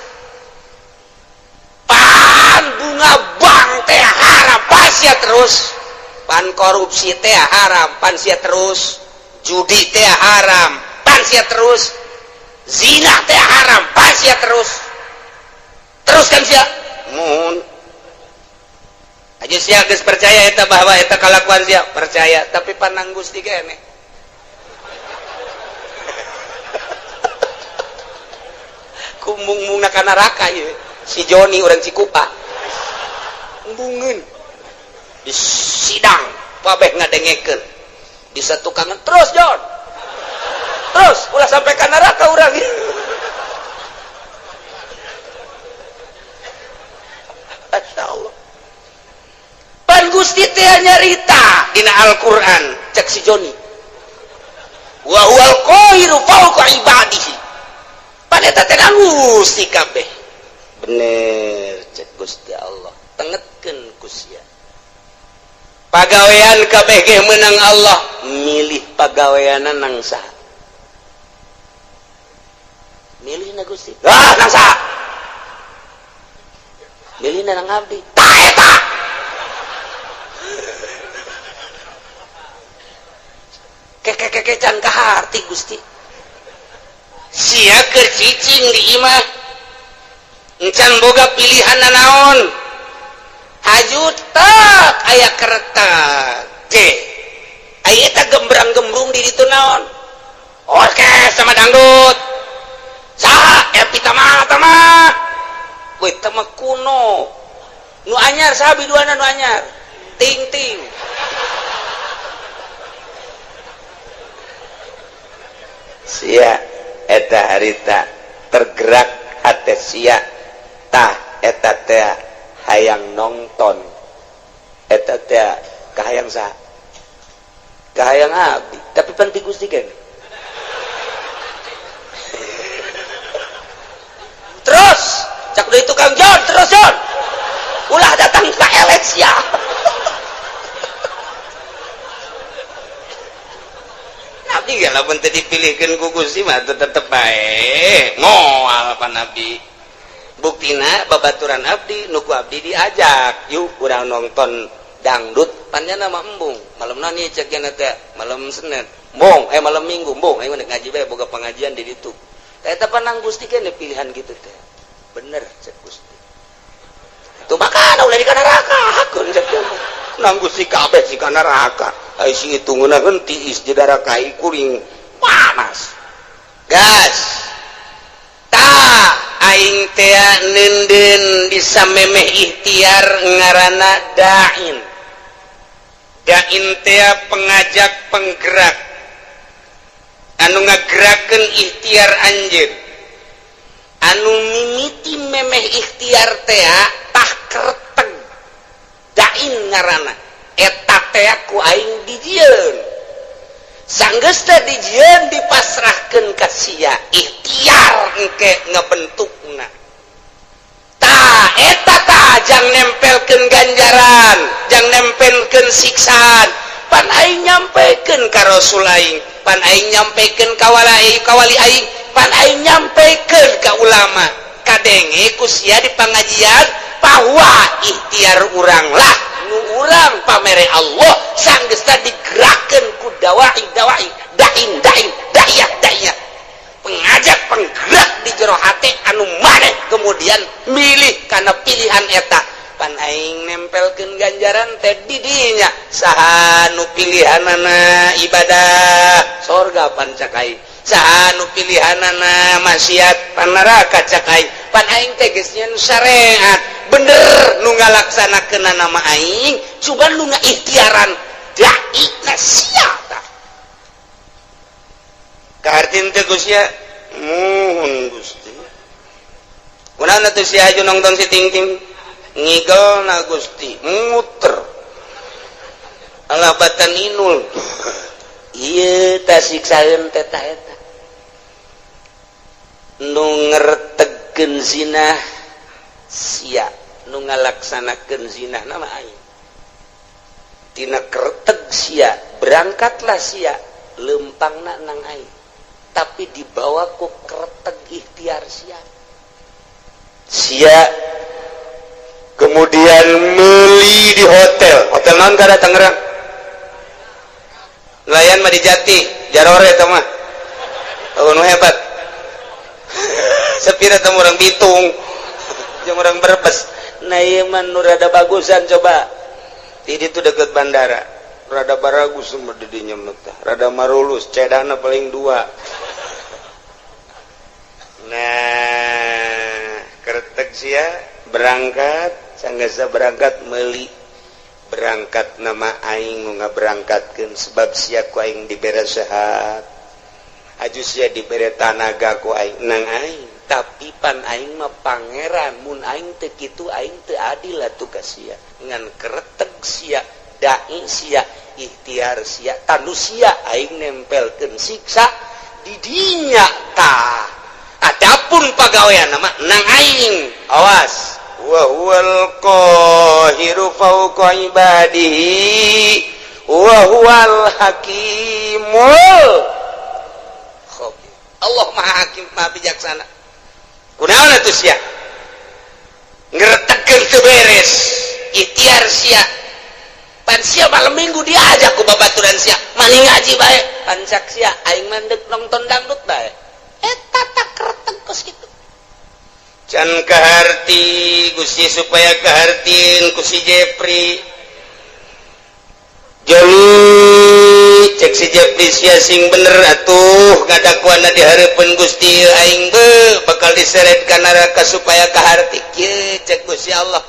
pan bunga bank teh haram pan sia terus pan korupsi teh haram pan sia terus judi teh haram pan sia terus zina teh haram pan sia teruskan sia mun aja sia geus percaya eta bahwa eta kalakuan sia percaya tapi panang Gusti keneh kumbung-mungna ka neraka ieu si Joni urang Cikupa embungeun di sidang babeh ngadengekeun di satukangan terus Jon terus ulah sampai ka neraka urang Masya Allah pan Gusti teh nyarita dina Al-Quran cek si Joni wa huwal qahiru fawqa ibadihi pan eta teh Gusti kabeh bener cek Gusti Allah tengetkeun ku sia pagawean kabeh ge meunang Allah milih pagaweana nang saha milihna Gusti nang saha milihna nang abdi tah eta keke can kaharti Gusti sia keur cicing di imah encan boga pilihan naon hajut tak aya keretak teh aya eta gembrang-gembrung di ditu naon orkes sama dangdut saha epi tamah we tama kuno nu anyar saha biduana nu anyar ting sia eta harita tergerak hate sia tah eta teh hayang nonton eta teh kahayang saha kahayang abdi tapi penting Gusti kan terus cak deui tukang Jon terus Jon ulah datang ke eleksi ya abdi ge lamun teu dipilihkeun ku Gusti mah tetep bae moal pan abdi buktina babaturan abdi nu ku abdi diajak yuk urang nonton dangdut panjana mah embung malemna nih cek nya teh malam Senin mong malam Minggu mong aing ngaji bae boga pengajian di ditu eta panang Gusti keneh pilihan gitu teh bener cek Gusti itu makana ulah di neraka hakeun cek nang Gusti kabeh si kana neraka ai si hitungna henti is di neraka kuring panas gas tah aing teh nenden disamemeh ikhtiar ngaranna dain teh pengajak penggerak anu ngagerakeun ikhtiar anjeun anu mimiti memeh ikhtiar teh tah kereteg dain ngaranna eta teh ku aing dijieun sanggeus teh dijieun dipasrahkeun ka sia ikhtiar engke ngabentukna tah eta tah jang nempelkeun ganjaran jang nempelkeun siksaan pan aing nyampeukeun ka Rasul aing pan aing nyampikeun ka kawali aing, pan aing nyampikeun ka ulama kadenge ku sia di pangajian bahwa ikhtiar urang lah nu urang pamere Allah sanggeusna digerakkeun ku dai da'iyah pengajak penggerak di jero hate anu maneh kemudian milih kana pilihan eta pan aing nempelkeun ganjaran teh di dinya saha nu pilihanana ibadah sorga pan cak aing saha nu pilihanana maksiat pan neraka cak aing pan aing teh geus nyen syariat bener nu ngalaksanakeun nama aing coba nu ngaikhtiaran dai na sia tah kahartin teh Gusti muhun Gusti kunaon atuh si aju nongtong si ting-ting ngigel na Gusti muter alabatan inul ieu tah siksaeun teh ta eta nu ngertegkeun zina sia nu ngalaksanakeun zina nama aing tina kereteg sia berangkatlah sia leumpangna nang aing tapi dibawa ku kereteg ikhtiar sia kemudian meuli di hotel naon kada Tangerang layan mah di Jati Jarore eta mah nu hebat sepira teh urang Bitung jeung urang Brebes nah ieu mah nu rada bagusan coba di ditu deket bandara rada baragus mah di dinya mah rada marulus cedana paling 2 nah keretek sia berangkat sanggeusna berangkat meuli berangkat nama aing nu ngaberangkatkeun sebab sia ku aing dibere sehat aju sia dibere tanaga ku aing nang aing tapi pan aing mah pangeran mun aing teu kitu aing teu adil atuh ka sia ngan keretek sia dai sia ikhtiar sia tanu sia aing nempelkeun siksa di dinya tah adapun pagawean nama nang aing awas wa huwal qahiru fawqa ibadihi wa huwal hakimul khabir Allah maha hakim maha bijaksana kunaon atuh sia ngretegkeun teu beres ikhtiar sia pan sia malam minggu diajak ku babaturan sia mani ngaji bae pan sak sia aing mandek nonton dangdut bae eta tak kereteg kos kitu can kaharti Gusti supaya kahartin ku si Jepri joli cek si Jepri sia sing bener atuh ngadakuana di hareupeun Gusti aing bakal diseret ka neraka supaya kaharti kieu cek Gusti Allah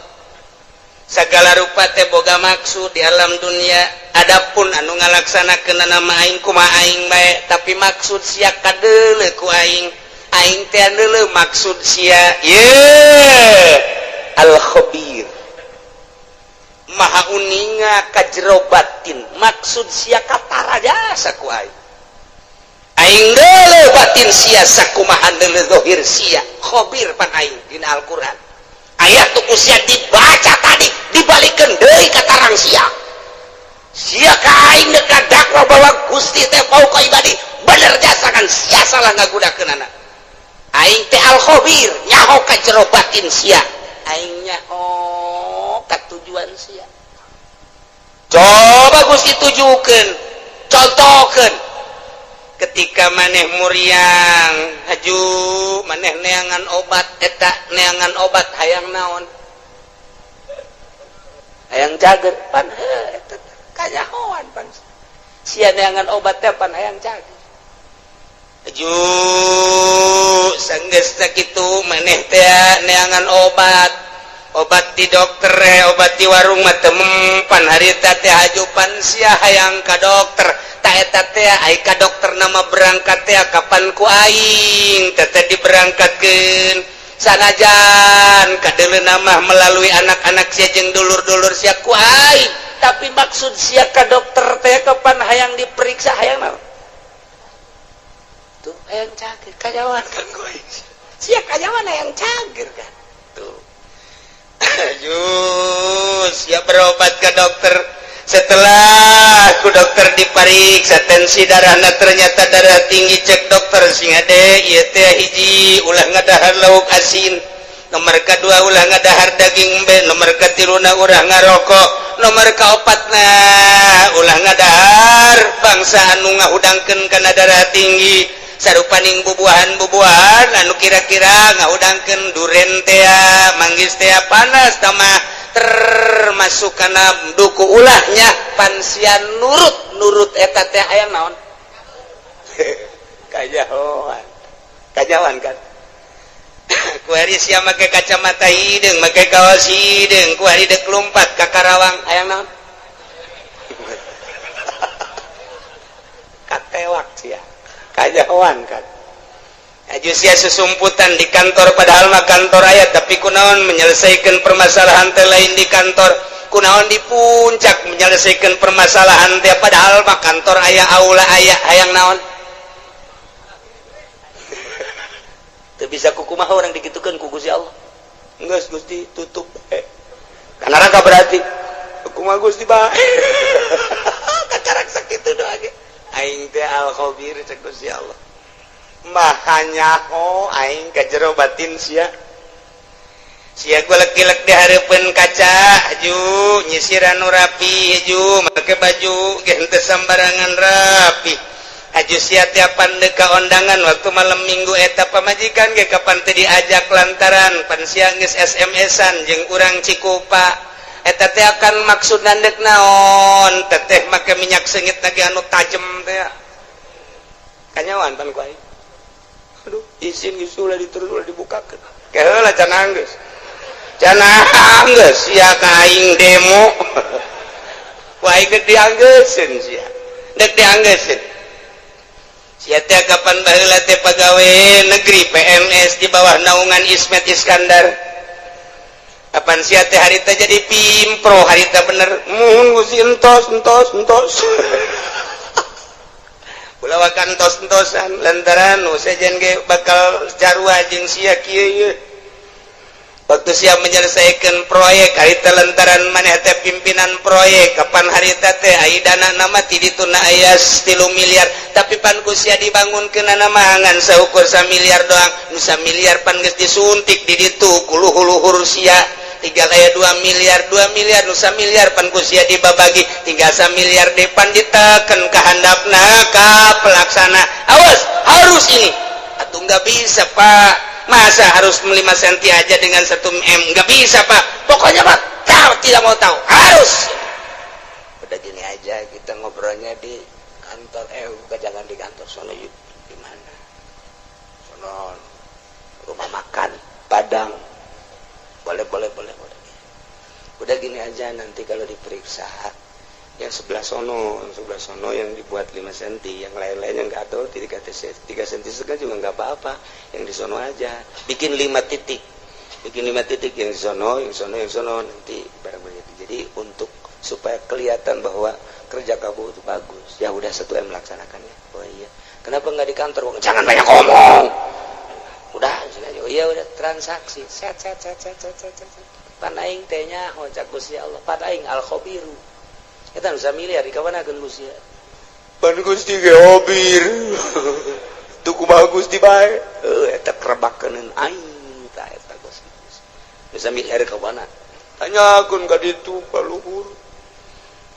sagala rupa teh boga maksud di alam dunia adapun anu ngalaksanakeun nama aing kumaha aing bae tapi maksud sia kadeuleu ku aing teh andeuleu maksud sia ye al khabir maha uninga ka jero batin maksud sia katara jasa ku aing deuleu batin sia sakumaha deuleu zahir sia khabir pan aing dina Al-Qur'an ayat tuku sia dibaca tadi dibalikeun deui ka tarang sia ka aing deuk dakwa bahwa Gusti teh fauqa ibadi bener jasa kan sia salah ngagudakeunana aing teh al khabir nyaho ka jero batin sia aing nyaho ka tujuan sia coba Gusti tujukeun contohkeun ketika maneh muriang haju maneh neangan obat eta neangan obat hayang naon hayang cager pan eta kanyahoan pan sia neangan obat teh pan hayang cager haju sanggeusna kitu maneh teh neangan obat di dokter obat di warung mah teu mempan harita teh hajupan sia hayang ka dokter ta eta teh ai ka dokter nama berangkat teh kapan ku aing teh diberangkatkeun sanajan kadeuleuna mah melalui anak-anak sia jeung dulur-dulur sia ku aing tapi maksud sia ka dokter teh kapan hayang diperiksa hayang naon tuh hayang cager kajawan kan ku aing sia kajawan hayang cager kan tuh Jus ya berobat ke dokter Setelah ku dokter dipariksa tensi darahna ternyata darah tinggi, cek dokter sing ade ieu teh hiji ulah ngadahar lauk asin, nomor kedua ulah ngadahar daging embe, nomor katiluna ulah ngarokok, nomor kaopatna ulah ngadahar bangsa anu ngahudangkeun kana darah tinggi sarupaning bubuahan anu kira-kira ngahudangkeun duren teh manggis teh panas tamah termasuk karena duku ulahnya pansian nurut eta teh aya naon kajawan kan kuari sia make kacamata hideung make kaos hideung kuari dek lompat ka Karawang aya naon katewak sia kajawan kan aju sia sesumputan di kantor padahal mah kantor aya tapi kunaon menyelesaikan permasalahan teh lain di kantor, kunaon di puncak menyelesaikan permasalahan teh padahal mah kantor aya aula aya hayang naon teu bisa kukumaha orang digitukeun ku Gusti Allah geus Gusti tutup kana rangka berarti kumaha Gusti bae kacarak sakitu doa ge aing teh al khabir cek Gusti Allah mahanya aing ka jero batin sia gua lek-lek di hareupeun kaca aju nyisir anu rapi aju make baju ge henteu sambarangan rapi aju sia tiapan deuk ka ondangan waktu malam minggu eta pamajikan ge kapan teu diajak lantaran pan sia geus SMS-an jeung urang Cikupa eta teh akan maksudna deuk naon teteh make minyak seungit lagi anu tajem teh kanyawan pan ku aing aduh izin geus ulah dituruh ulah dibukakeun keheula can anggeus sia ka aing demo ku aing geus dianggeuskeun sia deuk dianggeuskeun sia teh kapan baheula teh pagawe negeri PNS di bawah naungan Ismet Iskandar kapan sia teh harita jadi pimpro harita bener muhun Gusti entos ulah kantos-entosan lantaran sejen ge bakal jarwa jeung sia kieu waktu sia menyelesaikan proyek harita lantaran maneh teh pimpinan proyek kapan harita teh ai dana nama ti dituna aya 3 miliar tapi pan ku sia dibangunkeun mah ngan saukur 1 miliar doang nu 1 miliar pan geus disuntik di ditu ku luhur-luhur sia tinggal aya 2 miliar nu 1 miliar pan ku sia dibabagi tinggal 1 miliar depan diteken ka handapna ka pelaksana awas harus ini atuh enggak bisa Pak masa harus 5 senti aja dengan 1 M enggak bisa Pak pokoknya Pak tidak mau tahu harus udah gini aja kita ngobrolnya di kantor jangan di kantor sono yuk di mana sono rumah makan Padang boleh udah gini aja nanti kalau diperiksa yang sebelah sono yang dibuat 5 cm yang lain-lain yang nggak tahu 3 cm setengah juga nggak apa-apa yang di sono aja bikin 5 titik yang di sono nanti barang-barang jadi untuk supaya kelihatan bahwa kerja kamu itu bagus ya udah 1 M laksanakannya oh iya kenapa nggak di kantor jangan banyak ngomong udah oh iya udah transaksi set pan aing teh nya ngocak Gusti Allah pan aing al khabiru eta nu 1 miliar dikawanakeun Gusti pan Gusti ge khabir teu kumaha Gusti bae eta krebakeun aing tah eta Gusti nu 1 miliar kawana tanyakeun ka ditu ka luhur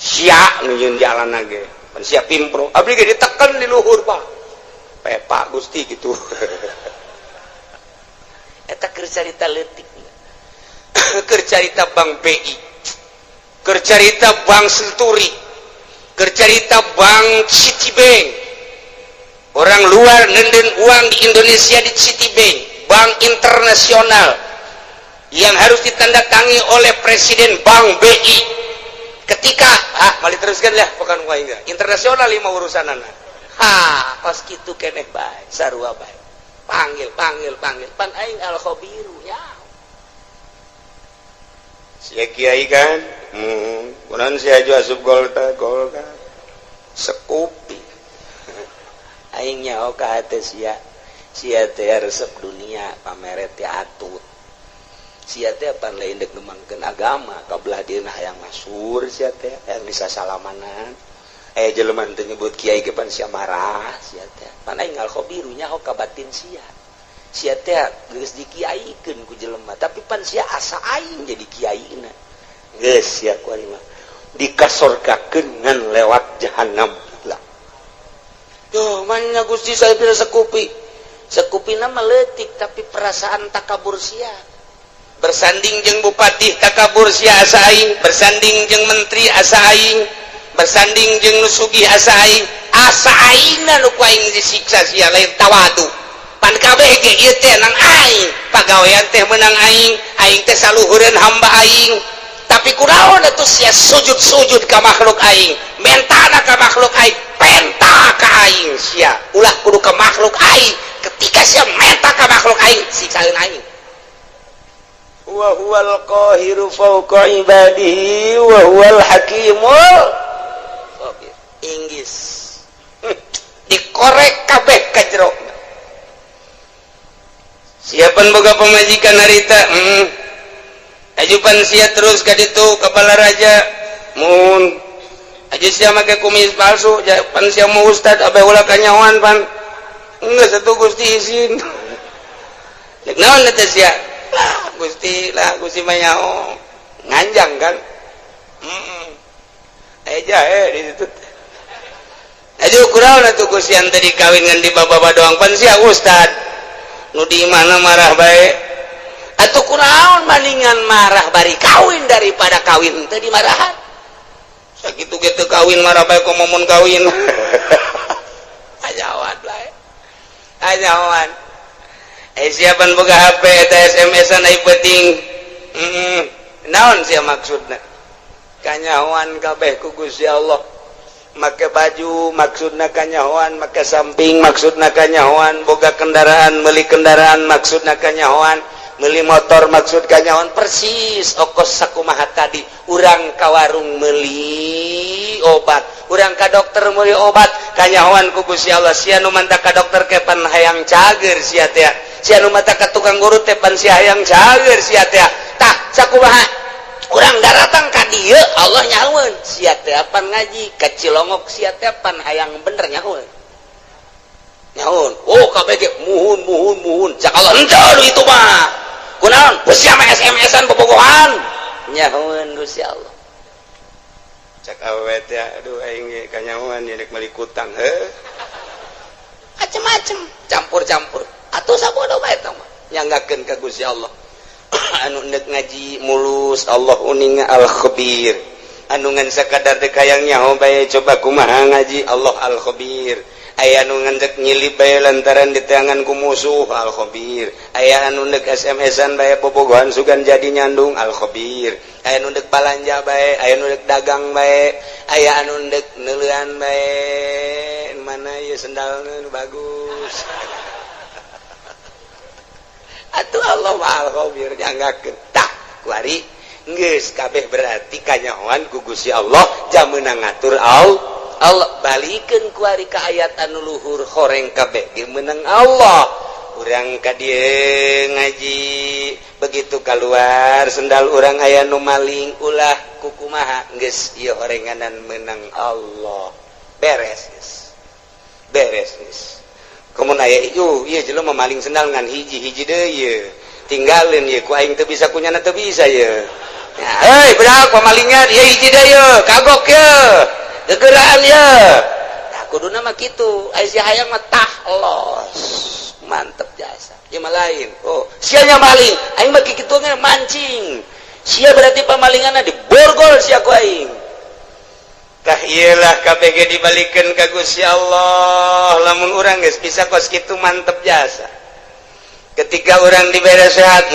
sia nu yeun jalanna ge pan sia pimpro abdi ge diteken di luhur Pak Pak Gusti gitu eta keur carita leutik keur carita Bank BI keur carita Bank Senturi keur carita Bank Citibank orang luar nenden uang di Indonesia di Citibank bank internasional yang harus ditandatangani oleh Presiden Bank BI ketika mali teruskan lah bukan wae internasional 5 urusanana pas kitu keneh bae sarua bae panggil pan aing al khabiru ya sia kiai kan kunaon sia aju asup golka sekupi aing nyaho ka hate sia teh resep dunia pamere teh atut sia teh pan lain dek nemangkeun agama kabelah dieuna hayang masur sia teh hayang bisa salamanan jelema teh nyebut kiai ge pan sia marah sia teh pan aing al khabiru nyaho ka batin sia teh geus dikiaikeun ku jelema tapi pan sia asa aing jadi kiaina geus sia kuari mah dikasorkakeun ngan lewat jahanam lah tuh mana Gusti saya bila sekupina meletik tapi perasaan takabur sia bersanding jeung bupati takabur sia asa aing bersanding jeung menteri asa aing bersanding jeung nu sugih asa aingna nu ku aing disiksa sia lain tawadu pan kabeh ge ieu teh nang aing pagawean teh meunang aing teh saluhureun hamba aing tapi kunaon atuh sia sujud ka makhluk aing mentana ka makhluk aing penta ka aing sia ulah kudu ka makhluk aing ketika sia menta ka makhluk aing siksaeun aing wa huwal qahiru fawqa ibadihi wa huwal hakimul khabir inggis dikorek kabeh ka jero siapan boga pamajikan harita ajupan sia terus ka ditu kepala raja mun aju sia make kumis palsu pan sia mau ustad abe ulah kanyawan pan geus atuh Gusti izin lek naon teh sia Gusti mayaho nganjang kan jahe di situ aduh kurang atuh Gusti ante dikawin ngan di baba doang pan sia ustad nu di mana marah bae atuh kurang maningan marah bari kawin daripada kawin teh dimarahan sakitu ge teu kawin marah bae ku momun kawin ajawan bae ajawan siapan boga HP eta SMS-an ai penting naon sia maksudna kanyahoan kabeh ku Gusti Allah make baju maksudna kanyahoan make samping maksudna kanyahoan boga kendaraan meuli kendaraan maksudna kanyahoan meuli motor maksud kanyahoan persis okos sakumaha tadi urang ka warung meuli obat urang ka dokter meuli obat kanyahoan ku Gusti Allah sia nu manta ka dokter kepan hayang cager sia teh sia nu mata ka tukang guru teh pan sia hayang cager sia teh tah sakumaha urang daratang ka dieu Allah nyahoeun sia teh pan ngaji ka Cilongok sia teh pan hayang bener nyahoeun oh kabeh ge muhun cak Allah henteu itu mah kunaon sia mah SMS-an bobogohan nyahoeun Gusti Allah cak awewe teh aduh aing ge kanyahoan ye dek meuli kutang macem-macem campur-campur atuh sabodo bae tah mah nyanggakeun ka Gusti Allah anu neuk ngaji mulus Allah uning al khabir anu ngan sakadar teh hayang nyaho bae coba kumaha ngaji Allah al khabir aya anu ngendek nyilip bae lantaran diteangan ku musuh al khabir aya anu neuk SMS-an bae bobogohan sugan jadi nyandung al khabir aya anu neuk balanja bae aya anu neuk dagang bae aya anu neuk neuleuan bae mana ieu sendalna nu bagus atuh Allah al khabir nyanggakeun tah kuari geus kabeh berarti kanyahoan ku Gusti Allah jameunang ngatur Allah balikeun kuari ka ayat anu luhur horeng kabeh ge meunang Allah urang ka dieu ngaji begitu keluar sendal urang aya nu maling ulah kukumaha geus ieu horenganan meunang Allah beres geus kumun aya ieu jelema maling sendal ngan hiji-hiji deui ieu tinggalin ieu ku aing teu bisa kunyana teu bisa ieu heuy budak pamalingan ieu hiji deui ieu kagok ieu gegeraan ya nah kuduna mah kitu aya hayang mah tahlos mantep jasa ieu mah lain oh sia nya maling aing mah kitu ge mancing sia berarti pamalinganna diborgol sia ku aing tah iyalah kabeh ge dibalikeun ka Gusti Allah lamun urang geus bisa kos kitu mantep jasa ketika urang dibere sehat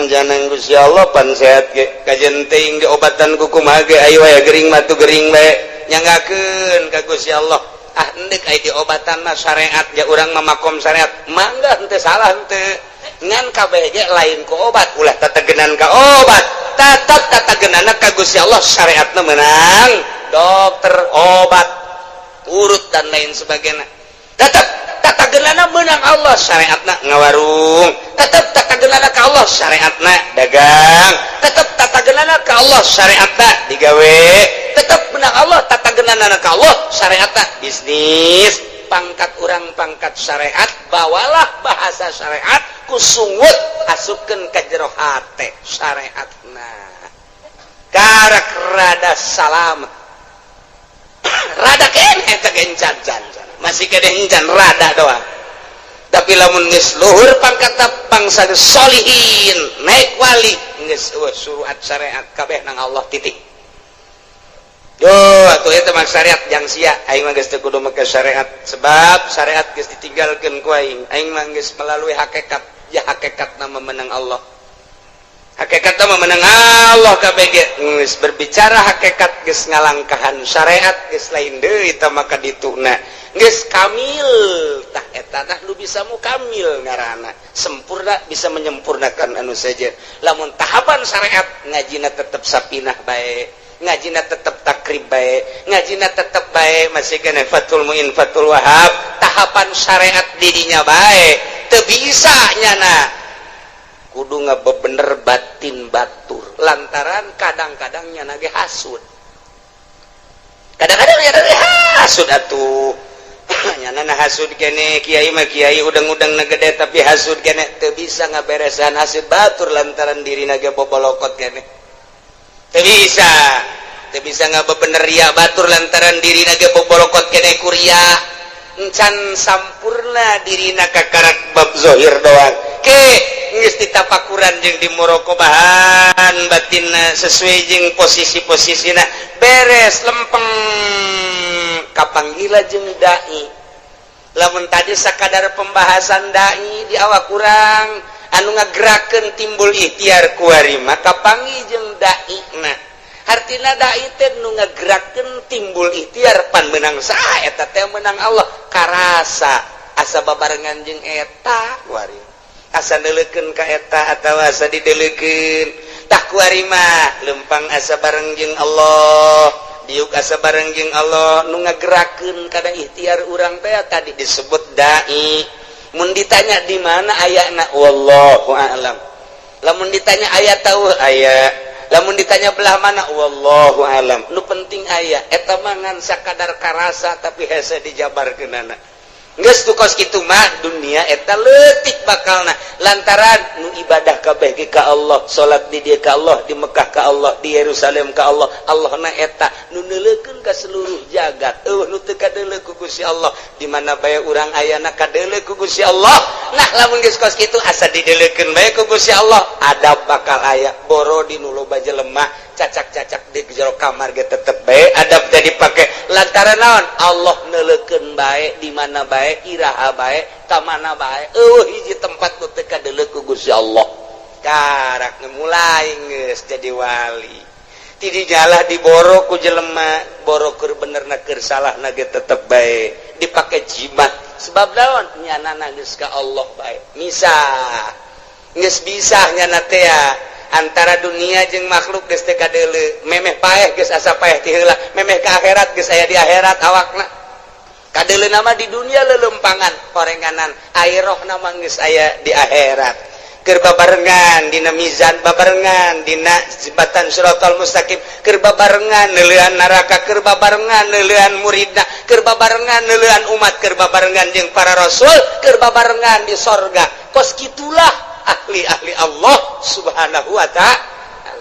jangan Gusti Allah pan sehat ge kajen teuing diobatan ku kumaha ge ayo aya gering mah tu gering bae nyanggakeun ka Gusti Allah endek aya diobatan mah syariat ja urang mah makom syariat mangga henteu salah henteu ngan kabeh ge lain ku obat ulah tategenan ka obat tetep tategenana ka Gusti Allah syariatna meunang dokter obat urut dan lain sebagainya tetep tatageunana menang Allah syariatna ngawarung, tetep tatageunana ka Allah syariatna dagang, tetep tatageunana ka Allah syariatna digawe, tetep menang Allah tatageunana ka Allah syariatna bisnis. Pangkat urang pangkat syariat, bawalah bahasa syariat kusungut asupkeun ka jero hate syariatna. Karak rada salamet. Rada kene teh encan masih kade encan rada doang. Tapi lamun geus luhur pangkatna bangsa solihin, naik wali, geus suruhat syariat kabeh nang Allah titik. Yo, atuh eta mah syariat jang sia, aing mah geus teu kudu make syariat sebab syariat geus ditinggalkeun ku aing. Aing mah geus melalui hakikat, ya hakikatna memenang Allah. Hakikatna memenang Allah kabeh geus berbicara hakikat geus ngalangkahan syariat geus lain deui eta mah kadituna. Geus kamil tah eta tah nu bisa mukamil ngaranna. Sempurna bisa menyempurnakan anu saja. Lamun tahapan syariat ngajina tetep sapinah bae. Ngajina tetap takrib baik, ngajina tetap baik, masih kena fatul muin fatul wahab, tahapan syariat didinya baik, teu bisa nyana kudu ngabebener batin batur lantaran kadang-kadang nyana ge hasud, kadang-kadang nyana ge hasud atuh nyana na hasud kene kiai mah kiai udang-udang na gede tapi hasud kene teu bisa ngaberesan hasud batur lantaran dirina ge bobolokot kene. Teu bisa ngabebener ria batur lantaran dirina ge bobolokot kene kuria encan sampurna dirina kakarak bab zahir doang ke geus ditapakuran jeung dimorokobahan batinna sesuai jeung posisi-posisina beres lempeng kapanggila jeung dai. Lamun tadi sakadar pembahasan dai di awak kurang anu ngagerakeun timbul ikhtiar kuari maka panggih jeung daina artina dai teh nu ngagerakeun timbul ikhtiar pan menang saha eta teh menang Allah karasa asa babarengan jeung eta kuari asa deuleukeun ka eta atawa asa dideuleukeun tah kuari mah lempang asa bareng jeung Allah diuk asa bareng jeung Allah nu ngagerakeun kada ikhtiar urang teh tadi disebut dai. Mun ditanya di mana ayatna wallahu a'lam. Lamun ditanya ayat tahu aya. Lamun ditanya belah mana wallahu a'lam. Nu penting aya eta mah ngan sakadar karasa tapi hese dijabarkeunana. Geus tukos kitu mah dunia eta leutik bakalna lantaran nu ibadah kabeh ge ka Allah, salat di dieu ka Allah, di Mekah ka Allah, di Yerusalem ka Allah. Allahna eta nu neuleukeun ka seluruh jagat. Nu teu kadeuleu ku Gusti Allah, di mana bae urang ayana kadeuleu ku Gusti Allah. Nah, lamun geus kos kitu asa dideuleukeun bae ku Gusti Allah, adab bakal aya. Boro di nu loba jelema cacak-cacak di jero kamar ge tetep bae, adab teh dipake lantaran naon? Allah neuleukeun bae di mana bae, iraha bae, ka mana bae. Hiji tempat nu teu kadeuleu ku Gusti Allah. Karak mulai geus jadi wali. Ti dijalah diboro ku jelema, boro keur benerna keur salahna ge tetep bae, dipake jimat. Sebab naon? Nyanana geus ka Allah bae. Misah. Geus bisa nyana teh antara dunia jeung makhluk geus teu kadeuleu. Memeh paeh geus asa paeh ti heula, memeh ka akhirat geus aya di akhirat awakna. Kadeuleu nama di dunia lelempangan korenganan, airohna mah geus aya di akhirat. Keur babarengan dina mizan, babarengan dina jembatan Shiratal Mustaqim, keur babarengan neuleuan neraka, keur babarengan neuleuan muridna, keur babarengan neuleuan umat, keur babarengan jeung para rasul, keur babarengan di sorga. Kos kitulah ahli-ahli Allah Subhanahu wa ta'ala.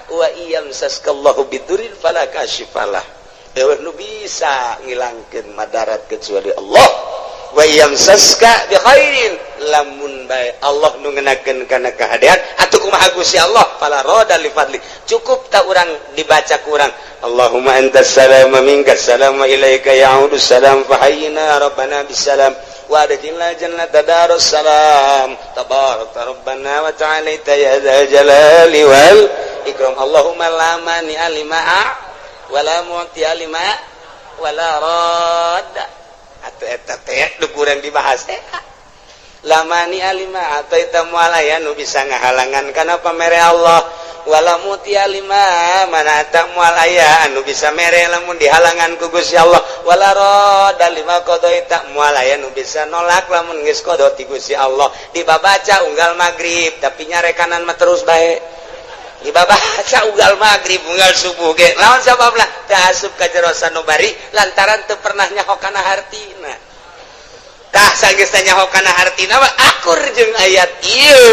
Wa iyam saskallahu bidurin fala kashifalah. Dewe nu bisa ngilangkeun madarat kecuali Allah. Wa yamsaska bi khairin lamun bae Allah nu ngeunakeun kana kahadian atuh kumaha Gusti Allah fala rada li fadli. Cukup ta urang dibaca ku urang Allahumma antas salam wa minkas salam wa ilaika ya'udus salam fa hayyina rabbana bisalam wa adkhilna jannata darus salam tabarakta rabbana wa ta'alaita ya dzal jalali wal ikram. Allahumma la mani alima wa la mu'ti alima wa la radda. Atau eta teh nu kurang dibahas teh lamani alima atau eta mualaya nu bisa ngahalangan kana pamere Allah wala mutia lima mana tak mual aya anu bisa mere lamun dihalangan ku Gusti Allah wala rada lima qadai tak mual aya anu bisa nolak lamun geus qada ti Gusti Allah dibabaca unggal magrib tapi nyarekanan mah terus bae dibabaca unggal magrib unggal subuh ge lawan sababna teu asup ka jero sanubari lantaran teu pernah nyaho kana hartina tah sageus nyaho kana hartina mah akur jeung ayat ieu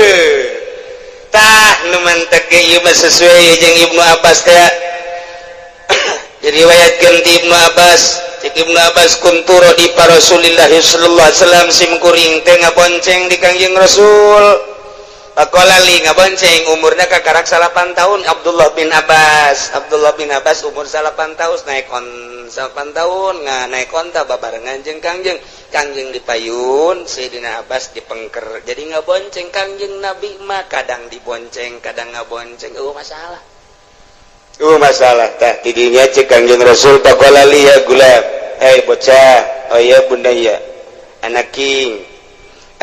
tah nu mantek ieu mah sesuai jeung Ibnu Abbas teh diriwayatkeun ti Ibnu Abbas cek Ibnu Abbas kunturo di Rasulillah sallallahu alaihi wasallam sim kuring teh ngabonceng di Kangjeng Rasul Pakola li ngabonceng umurna kakarak 8 tahun Abdullah bin Abbas umur 8 tahun naik on 8 tahun naik onta babarengan jeung Kangjeng dipayun Sayyidina Abbas dipengker jadi ngabonceng Kangjeng Nabi mah kadang dibonceng kadang ngabonceng masalah tah tidinya cek Kangjeng Rasul pakola li ya gulam bocah oh ya bundaya anak king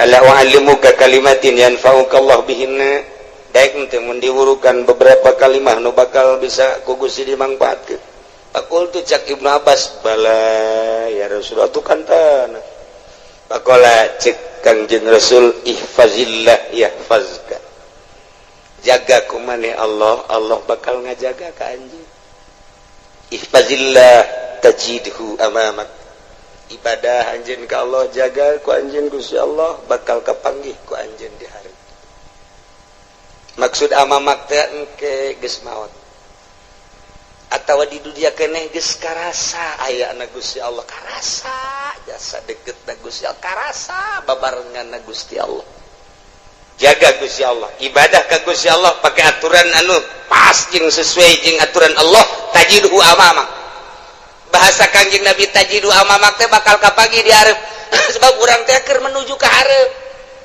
ala wa'allimuka kalimatin yanfa'uka Allah bihinna daek teh mun diwurukan beberapa kalimah nu bakal bisa ku Gusti dimangpaatkeun pakul tu cak Ibnu Abbas bala ya Rasulullah tu kantana pakola cek Kangjeng Rasul ihfazillah yahfazka jaga ku maneh Allah bakal ngajaga ka anjeun ihfazillah tajidhu amamak ibadah anjeun ka Allah jaga ku anjeun Gusti Allah bakal kapanggih ku anjeun di hari maksud amamak teh engke geus maot atawa di dunia keneh geus karasa aya na Gusti Allah karasa jasa deket na Gusti Allah karasa babarengan na Gusti Allah jaga Gusti Allah ibadah ka Gusti Allah pakai aturan anu pas jeung sesuai jeung aturan Allah tajidhu amamak bahasa Kangjeng Nabi tajidu amamak teh bakal kapagi di hareup sebab urang teh keur menuju ka hareup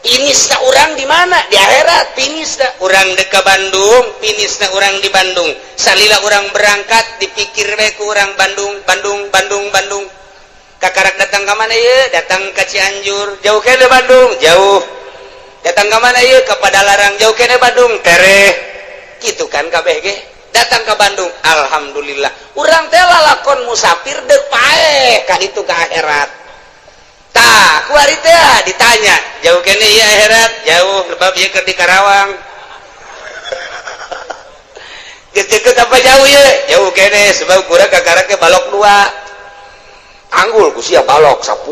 finisna urang di mana di akhirat finisna urang dek ka Bandung finisna urang di Bandung salila urang berangkat dipikir we ku urang Bandung kakarak datang ka mana ieu datang ka Cianjur jauh kene Bandung jauh datang ka mana ieu ka Padalarang jauh kene Bandung tereh kitu kan kabeh ge datang ke Bandung alhamdulillah urang teh lalakon musafir deuk pae ka ditu ka akhirat tah kuari teh ditanya jauh kene ieu akhirat jauh lebab ieu keur di Karawang deket apa jauh ieu jauh kene sebab urang kakarak ke balok 2 anggul ku sia balok 10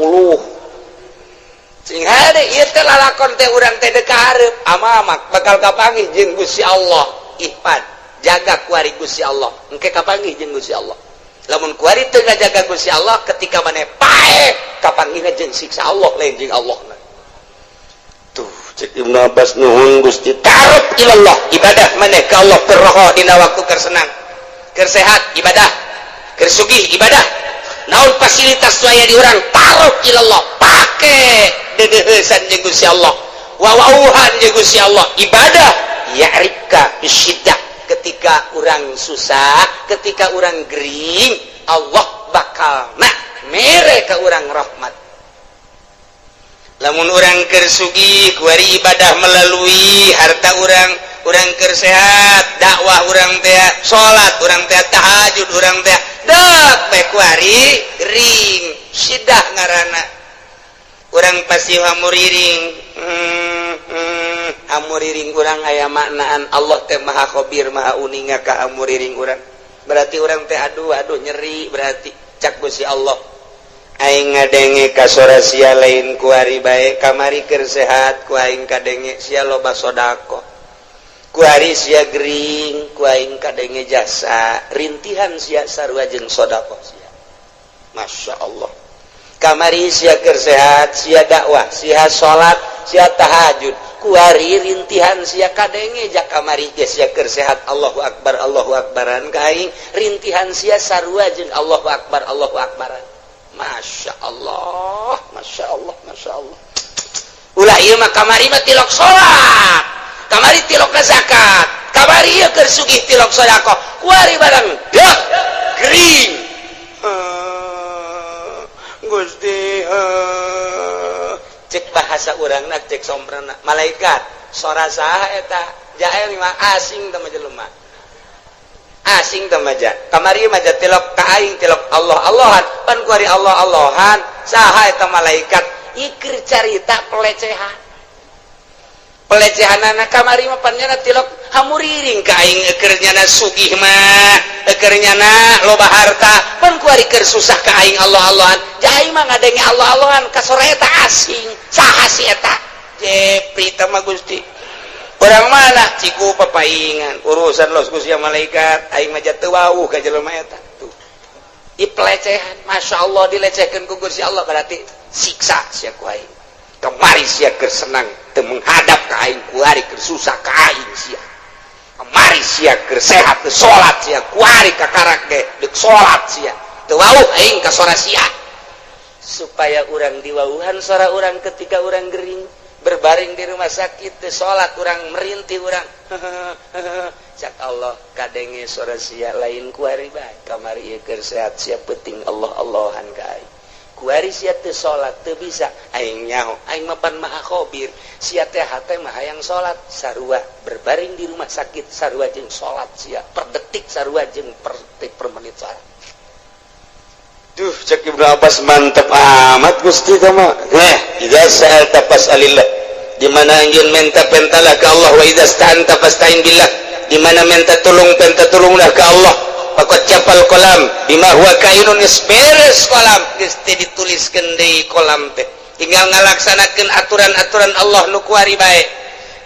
sing hade ieu teh lalakon teh urang teh deuk ka hareup amamak bakal kapanggih jeung Gusti Allah ihfad jaga kuari Gusti Allah engke kapanggih jeung Gusti Allah lamun kuari teu ngajaga Gusti Allah ketika maneh pae kapanggihna jeung siksa Allah lain jeung Allahna tuh cek Ibnu Abbas nuhun Gusti tarut ilallah ibadah maneh ka Allah keur roho dina waktu keur senang keur sehat ibadah keur sugih ibadah naon fasilitas aya di urang tarut ilallah pake dedeuheusan jeung Gusti Allah wawauhan jeung Gusti Allah ibadah ya'rika bisyiddah ketika orang susah ketika orang gering Allah bakal mere ke orang rahmat lamun orang keur sugih kuari ibadah melalui harta orang keur sehat dakwah orang teh salat orang teh tahajud orang teh dak bae kuari gering sidah ngaranna orang pasti hamuriring hamuriring urang aya maknaan Allah teh maha khabir maha uninga ka hamuriring urang berarti urang teh aduh nyeri berarti cak Gusti Allah aing ngadenge ka sora sia lain ku ari bae kamari keur sehat ku aing kadenge sia loba sedekah ku ari sia gering ku aing kadenge jasa rintihan sia sarua jeung sedekah sia Masya Allah kamari sia keur sehat sia dakwah sia salat sia tahajud kuari rintihan sia kadenge jak kamari geus sia keur sehat Allahu akbaran ka aing rintihan sia sarua jeung Allahu akbaran Masya Allah ulah ieu mah kamari mah tilok salat kamari tilok zakat kamari ieu keur sugih tilok sedekah kuari barang dah gering Gusti cek bahasa urang nak cek sombrana malaikat sora saha eta jael mah asing teh jelema asing tamaja kamari maja tilok ka aing tilok Allah Allahan pan kuari Allah Allahan saha eta malaikat ikir carita pelecehanana kamari mah pan nyana tilok hamuriring ka aing ekeurnyana sugih mah ekeurnyana loba harta pan kuari keur susah ka aing Allah Allahan jai mah ngadenge Allah Allahan ka sore eta asing saha si eta jepri teh mah Gusti orang mana ciku papaingan urusan los kusia malaikat aing mah teu wauh ka jelema eta tuh pelecehan Masya Allah dilecehkeun ku Gusti Allah berarti siksa sia ku aing kemari sia keur senang teu menghadap ka aing kuari keur susah ka aing sia kemari sia keur sehat teu salat sia kuari ka karak ge deuk salat sia teu wauh aing ka sora sia supaya urang diwauhan sora urang ketika urang gering berbaring di rumah sakit sholat orang merintih orang cak Allah kadenge sora sia lain kuari bae kamari ieu keur sehat sia penting Allah Allahan ka aing kuari sia teu sholat teu bisa aing nyaho aing mah pan maha khabir sia teh hate mah hayang sholat sarua berbaring di rumah sakit sarua jeung sholat sia per detik sarua jeung per detik per menit sholat. Duh, cek Ibnu Abbas mantep amat Gusti tama. Nah, idza sa'alta fas'alillah. Di mana anjeun minta pentalah ka Allah wa idza sta'anta fasta'in billah. Di mana minta tulunglah ka Allah. Faqad capal qalam bima huwa kainun isberes qalam geus teh dituliskeun deui qalam teh. Tinggal ngalaksanakeun aturan-aturan Allah nu kuari bae.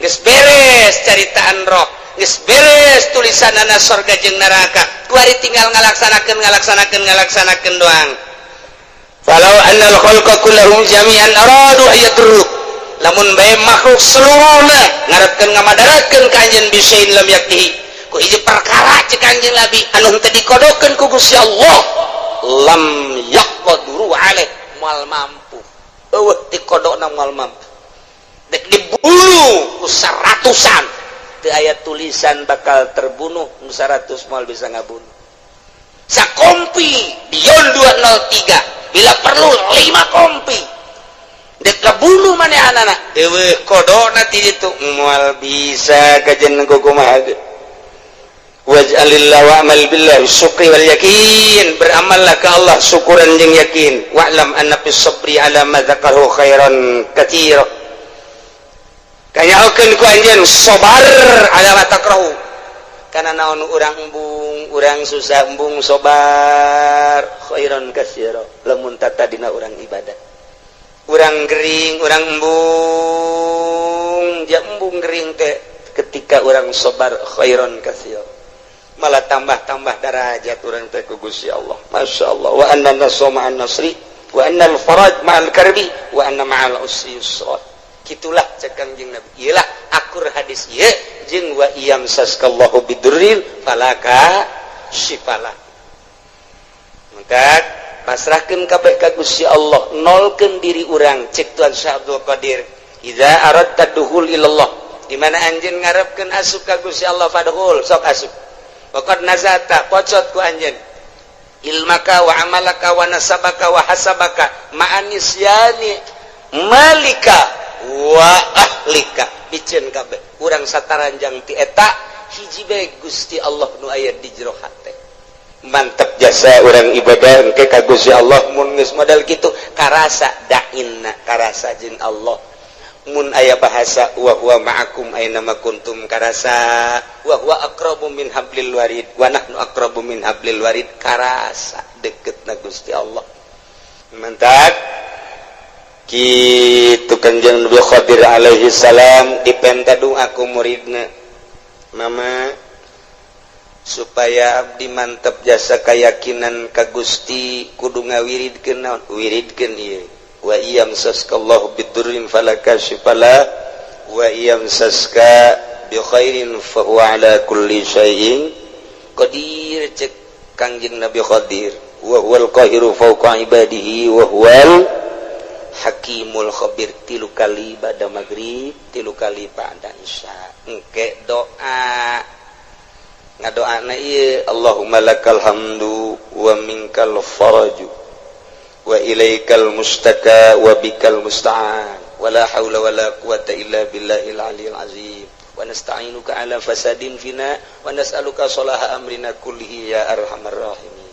Geus beres caritaan roh. Geus beres tulisanana surga jeung neraka kuari tinggal ngalaksanakeun doang falau annal khalqa kullahum jami'an aradu ayadruk lamun bae makhluk seluruhna ngarepkeun ngamadarakeun ka anjeun bisain lam yaktihi ku hiji perkara cek anjeun labi anu teu dikodokeun ku Gusti Allah lam yaqduru alaih moal mampu eueuh dikodokna moal mampu dek dibunuh ku saratusan teu aya tulisan bakal terbunuh 100 moal bisa ngabunuh sakompi bion 203 bila perlu 5 kompi dek ngabunuh manehanana eueuh kodona ti ditu moal bisa kajen ku kumaha waj'alillahu wa'mal billahi syukri wal yakin beramallah ka Allah syukuran jeung yakin wa'lam anna fis sabri ala ma dzakarahu khairan katsira kayakeun ku anjeun sabar ala matakrahu kana naon urang embung urang susah embung sabar khairan katsira lamun tata dina urang ibadah urang gering urang embung ja embung gering teh ketika urang sabar khairan katsira malah tambah derajat urang teh ku Gusti Allah masyaallah wa anna nasra ma'an nasri wa annal faraj ma'al karbi wa anna ma'al usri yusra gitulah cek Kangjeng Nabi iyalah akur hadis ieu jeung wa iyam saskallahu bidurril falaka syifala maka pasrahkeun kabeh ka Gusti Allah nolkeun diri urang cek Tuan Syekh Abdul Qadir idza aradta duhul ilallah di mana anjeun ngarepkeun asup ka Gusti Allah fadhul sok asup waqad nazata pocot ku anjeun ilmaka wa amalaka wa nasabaka wa hasabaka ma'anisyani malika wa ahlika biceun kabeh urang sataranjang ti eta hiji bae Gusti Allah nu aya di jero hate mantep jasa urang ibadah engke ka Gusti Allah mun geus modal kitu karasa dainna karasa jeung Allah mun aya bahasa wa huwa ma'akum aina ma kuntum karasa wa huwa aqrabu min hablil warid wa nahnu aqrabu min hablil warid karasa deketna Gusti Allah mantap kitu Kanjeng Nabi Khadir alaihi salam dipenta doa ku muridna mama supaya abdi mantep jasa keyakinan ka Gusti kudu ngawiridkeun naon wiridkeun ieu wa iyam saskallahu bidurrin falaka syifala wa iyam saska bi khairin fa huwa ala kulli syai'in qadir cek Kanjeng Nabi Khadir wa huwal qahiru fawqa ibadihi wa huwal Hakimul Khabir tilu kali pada maghrib tilu kali pada isya engke doa ngadoana ieu Allahumma lakal hamdu wa minkal faraju wa ilaikal mustaka wa bikal musta'an wala haula wala quwata illa billahil aliyil azim wa nasta'inuka ala fasadin fina wa nas'aluka sholaha amrina kullihi ya arhamar rahimin.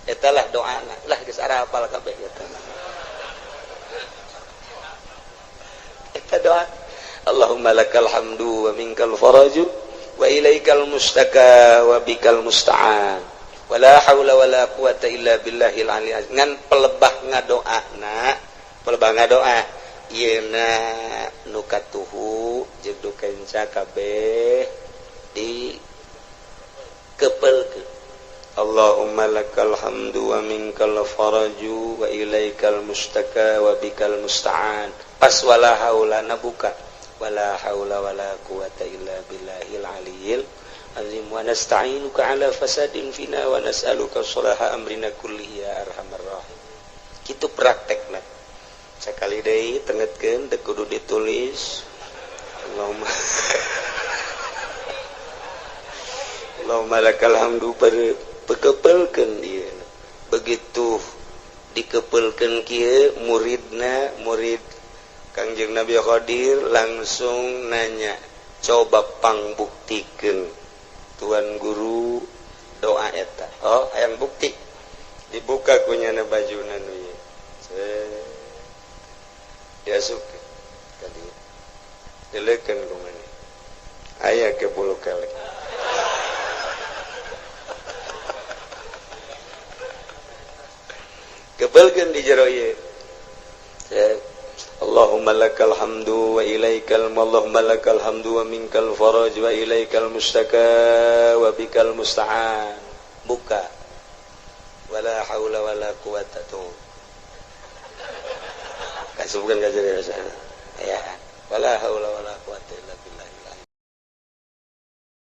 Eta lah doana lah geus ara hafal kabeh eta. Eta doa Allahumma lakal hamdu wa minkal faraju wa ilaikal mustaka wa bikal musta'an wala haula wala quwata illa billahil aliyil azim. Ngan pelebah ngadoa yeuna nu katuhu jeung nu kenca kabeh di kepelkeun. Allahumma lakal hamdu wa minkal faraju wa ilaikal mustaka wa bikal musta'an. Pas wala haula nabuka wala haula wala quwata illa billahil aliyil azim wa nasta'inuka ala fasadin fina wa nas'aluka sholaha amrina kullihi ya arhamar rahim. Kitu praktekna sakali deui tengetkeun teu kudu ditulis. Allahumma lakal hamdu pekepelkeun ieu. Begitu dikepelkeun kieu murid Kangjeng Nabi Khadir langsung nanya, coba pangbuktikeun Tuan Guru doa eta. Oh, hayang bukti. Dibuka kunyana bajuna nu ieu. Diasup tadi. Dileukeun ku mana? Aya ke 10 kali. Kebelkeun di jero ieu. Allahumma lakal hamdu wa ilaikal Allahumma lakal hamdu wa minkal faraj wa ilaikal mustaka wa bikal musta'an. Buka. Wala haula wala quwata tuh. Kasubkeun ka jero sana. Ya. Wala haula wala